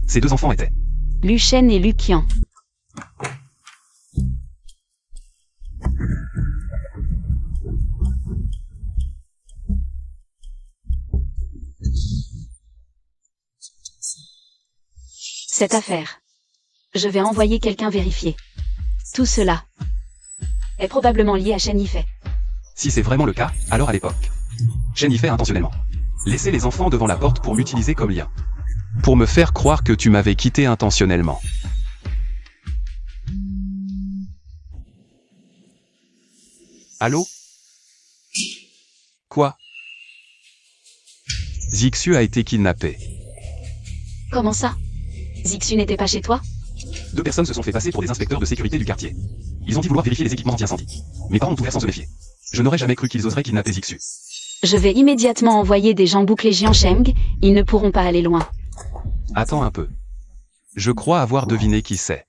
A: Ces 2 enfants étaient
F: Lu Shen et Lu Qian. Cette affaire. Je vais envoyer quelqu'un vérifier. Tout cela est probablement lié à Shen Yifei.
A: Si c'est vraiment le cas, alors à l'époque. Shen y fait intentionnellement. Laisser les enfants devant la porte pour m'utiliser comme lien. Pour me faire croire que tu m'avais quitté intentionnellement. Allô? Quoi? Zixu a été kidnappé.
F: Comment ça? Zixu n'était pas chez toi?
A: 2 personnes se sont fait passer pour des inspecteurs de sécurité du quartier. Ils ont dit vouloir vérifier les équipements anti-incendie. Mes parents ont ouvert sans se méfier. Je n'aurais jamais cru qu'ils oseraient kidnapper Zixu.
F: Je vais immédiatement envoyer des gens boucler Jiansheng, ils ne pourront pas aller loin.
A: Attends un peu. Je crois avoir deviné qui c'est.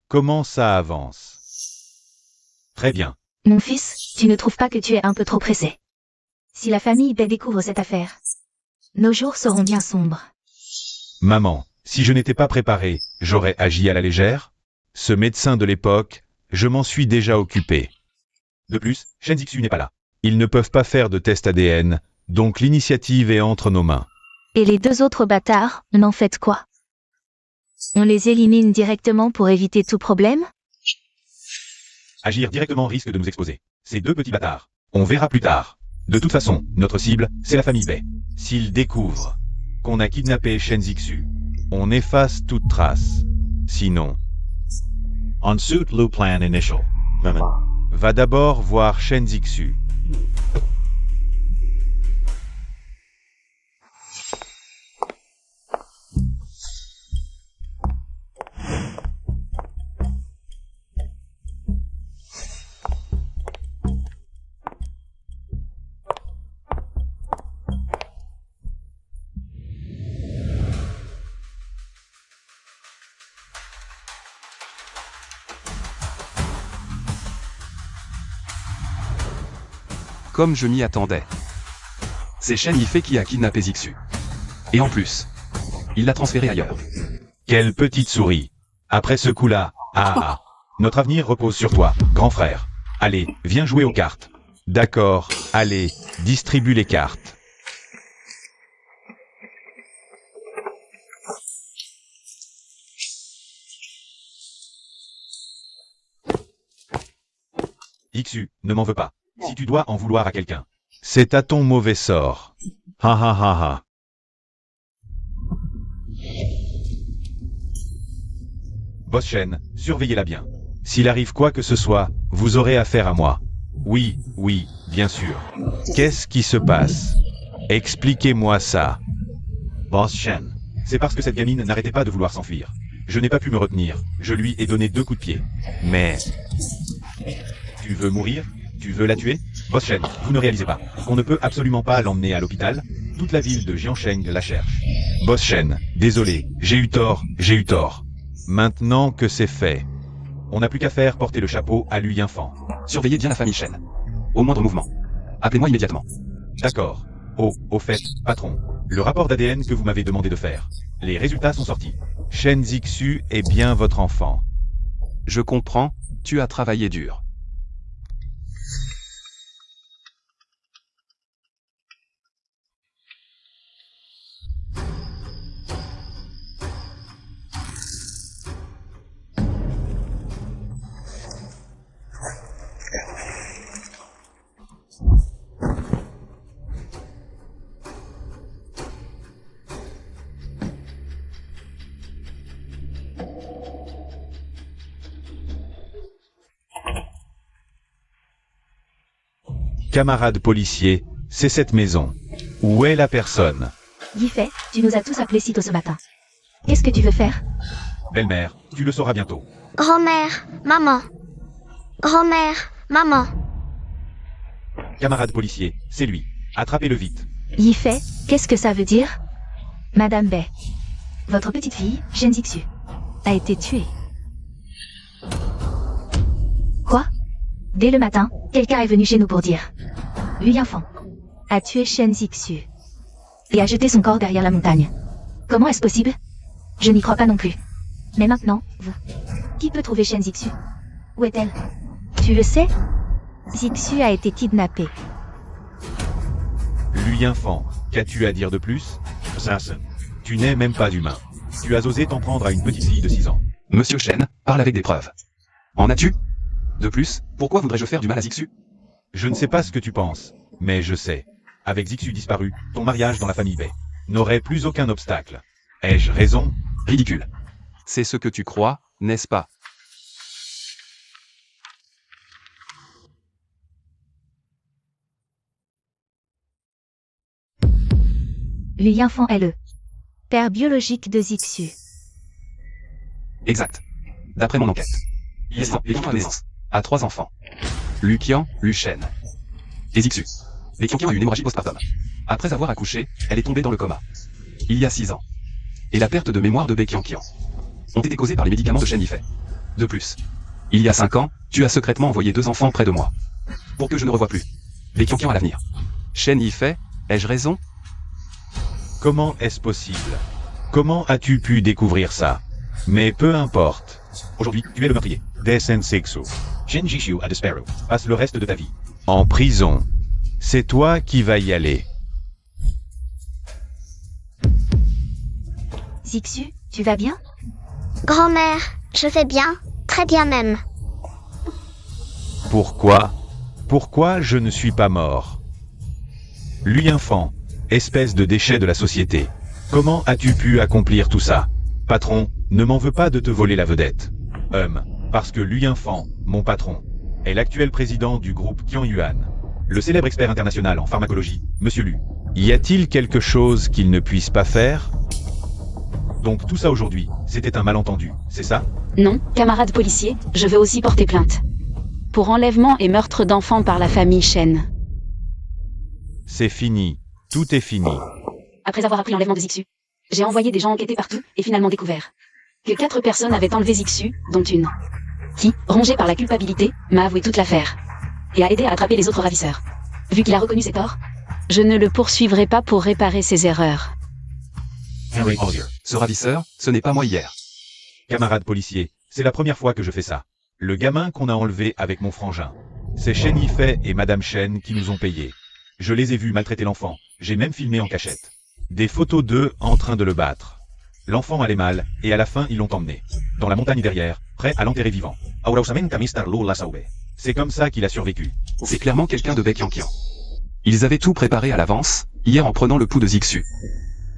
E: Comment ça avance?
B: Très bien.
D: Mon fils, tu ne trouves pas que tu es un peu trop pressé? Si la famille Bai découvre cette affaire, nos jours seront bien sombres.
E: Maman, si je n'étais pas préparé, j'aurais agi à la légère? Ce médecin de l'époque, je m'en suis déjà occupé.
B: De plus, Shen Zixu n'est pas là.
E: Ils ne peuvent pas faire de test ADN, donc l'initiative est entre nos mains.
D: Et les 2 autres bâtards, n'en faites quoi? On les élimine directement pour éviter tout problème?
B: Agir directement risque de nous exposer. Ces 2 petits bâtards. On verra plus tard. De toute façon, notre cible, c'est la famille Bai.
E: S'ils découvrent qu'on a kidnappé Shen Zixu, on efface toute trace. Sinon,
G: On suit le plan initial.
E: va d'abord voir Shen Zixu.
A: Comme je m'y attendais. C'est Shen Yifei qui a kidnappé Zixu. Et en plus, il l'a transféré ailleurs.
B: Quelle petite souris. Après ce coup-là, notre avenir repose sur toi, grand frère. Allez, viens jouer aux cartes.
E: D'accord, allez, distribue les cartes.
B: Ixu, ne m'en veux pas. Si tu dois en vouloir à quelqu'un.
E: C'est à ton mauvais sort. Ha ha ha ha.
B: Boss Shen, surveillez-la bien.
E: S'il arrive quoi que ce soit, vous aurez affaire à moi.
B: Oui, bien sûr.
E: Qu'est-ce qui se passe? Expliquez-moi ça.
B: Boss Shen, c'est parce que cette gamine n'arrêtait pas de vouloir s'enfuir. Je n'ai pas pu me retenir. Je lui ai donné 2 coups de pied.
E: Mais,
B: Tu veux mourir? Tu veux la tuer? Boss Shen, vous ne réalisez pas qu'on ne peut absolument pas l'emmener à l'hôpital? Toute la ville de Jiansheng la cherche.
E: Boss Shen, désolé, j'ai eu tort. Maintenant que c'est fait,
B: On n'a plus qu'à faire porter le chapeau à Lu Yinfan.
A: Surveillez bien la famille Shen. Au moindre mouvement. Appelez-moi immédiatement.
B: D'accord. Oh, au fait, patron, le rapport d'ADN que vous m'avez demandé de faire. Les résultats sont sortis.
E: Shen Zixu est bien votre enfant.
A: Je comprends, tu as travaillé dur.
E: Camarade policier, c'est cette maison. Où est la personne?
D: Yifei, tu nous as tous appelés si tôt ce matin. Qu'est-ce que tu veux faire?
B: Belle-mère, tu le sauras bientôt.
C: Grand-mère, maman. Grand-mère, maman.
B: Camarade policier, c'est lui. Attrapez-le vite.
D: Yifei, qu'est-ce que ça veut dire? Madame Bai, votre petite fille, Shen Zixu, a été tuée. Quoi? Dès le matin, quelqu'un est venu chez nous pour dire Lu Yinfan a tué Shen Zixu et a jeté son corps derrière la montagne. Comment est-ce possible? Je n'y crois pas non plus. Mais maintenant, vous. Qui peut trouver Shen Zixu? Où est-elle? Tu le sais? Zixu a été kidnappée.
B: Lu Yinfan, qu'as-tu à dire de plus?
G: Assassin.
B: Tu n'es même pas humain. Tu as osé t'en prendre à une petite fille de 6 ans.
A: Monsieur Shen, parle avec des preuves. En as-tu? De plus, pourquoi voudrais-je faire du mal à Zixu?
B: Je ne sais pas ce que tu penses, mais je sais. Avec Zixu disparu, ton mariage dans la famille Bai n'aurait plus aucun obstacle. Ai-je raison?
A: Ridicule. C'est ce que tu crois, n'est-ce pas?
D: Lu Yinfan est le père biologique de Zixu.
A: Exact. D'après mon enquête. Yifan à naissance a 3 enfants. Lu Qian, Lu Shen et Zixu. Bai Qian a eu une hémorragie postpartum. Après avoir accouché, elle est tombée dans le coma. Il y a 6 ans. Et la perte de mémoire de Bai Qian ont été causées par les médicaments de Shen Yifei. De plus, il y a 5 ans, tu as secrètement envoyé 2 enfants près de moi. Pour que je ne revoie plus Bai Qian à l'avenir. Shen Yifei, ai-je raison?
E: Comment est-ce possible? Comment as-tu pu découvrir ça? Mais peu importe.
B: Aujourd'hui, tu es le meurtrier.
E: Desen Sexu.
B: Shen Jishu a Despero. Passe le reste de ta vie.
E: En prison. C'est toi qui vas y aller.
D: Zixu, tu vas bien?
C: Grand-mère, je vais bien, très bien même.
E: Pourquoi? Pourquoi je ne suis pas mort? Lu Yinfan, espèce de déchet de la société. Comment as-tu pu accomplir tout ça? Patron, ne m'en veux pas de te voler la vedette.
B: Parce que Lu Yinfan, mon patron, est l'actuel président du groupe Qianyuan. Le célèbre expert international en pharmacologie, Monsieur Lu.
E: Y a-t-il quelque chose qu'il ne puisse pas faire?
B: Donc tout ça aujourd'hui, c'était un malentendu, c'est ça?
F: Non, camarade policier, je veux aussi porter plainte. Pour enlèvement et meurtre d'enfants par la famille Shen.
E: C'est fini. Tout est fini.
F: Après avoir appris l'enlèvement de Zixu, j'ai envoyé des gens enquêter partout et finalement découvert que 4 personnes avaient enlevé Zixu, dont une qui, rongée par la culpabilité, m'a avoué toute l'affaire et a aidé à attraper les autres ravisseurs. Vu qu'il a reconnu ses torts, je ne le poursuivrai pas pour réparer ses erreurs.
G: Henry Collier.
A: Ce ravisseur, ce n'est pas moi hier.
B: Camarade policier, c'est la première fois que je fais ça. Le gamin qu'on a enlevé avec mon frangin. C'est Shen Yifei et Madame Shen qui nous ont payé. Je les ai vus maltraiter l'enfant. J'ai même filmé en cachette. Des photos d'eux en train de le battre. L'enfant allait mal, et à la fin ils l'ont emmené. Dans la montagne derrière, prêt à l'enterrer vivant. C'est comme ça qu'il a survécu.
A: C'est clairement quelqu'un de Baekhyangkian. Ils avaient tout préparé à l'avance, hier en prenant le pouls de Zixu.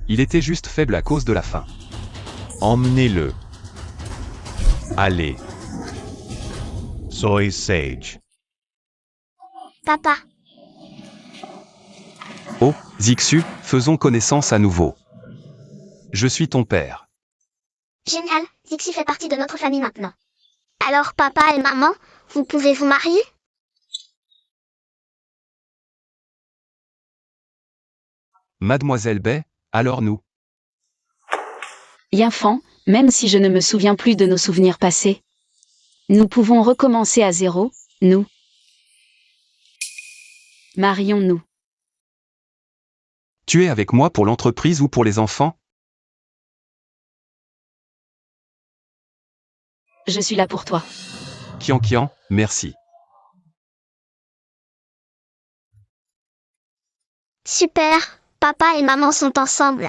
A: Il était juste faible à cause de la faim.
E: Emmenez-le. Allez. Soy sage.
C: Papa,
A: Oh, Zixu, faisons connaissance à nouveau. Je suis ton père.
C: génial, Zixu fait partie de notre famille maintenant. Alors papa et maman, vous pouvez vous marier?
A: Mademoiselle Bai, alors nous.
F: Yinfan, même si je ne me souviens plus de nos souvenirs passés, nous pouvons recommencer à zéro, nous. Marions-nous.
A: Tu es avec moi pour l'entreprise ou pour les enfants?
F: Je suis là pour toi.
A: Kian, merci.
C: Super, papa et maman sont ensemble.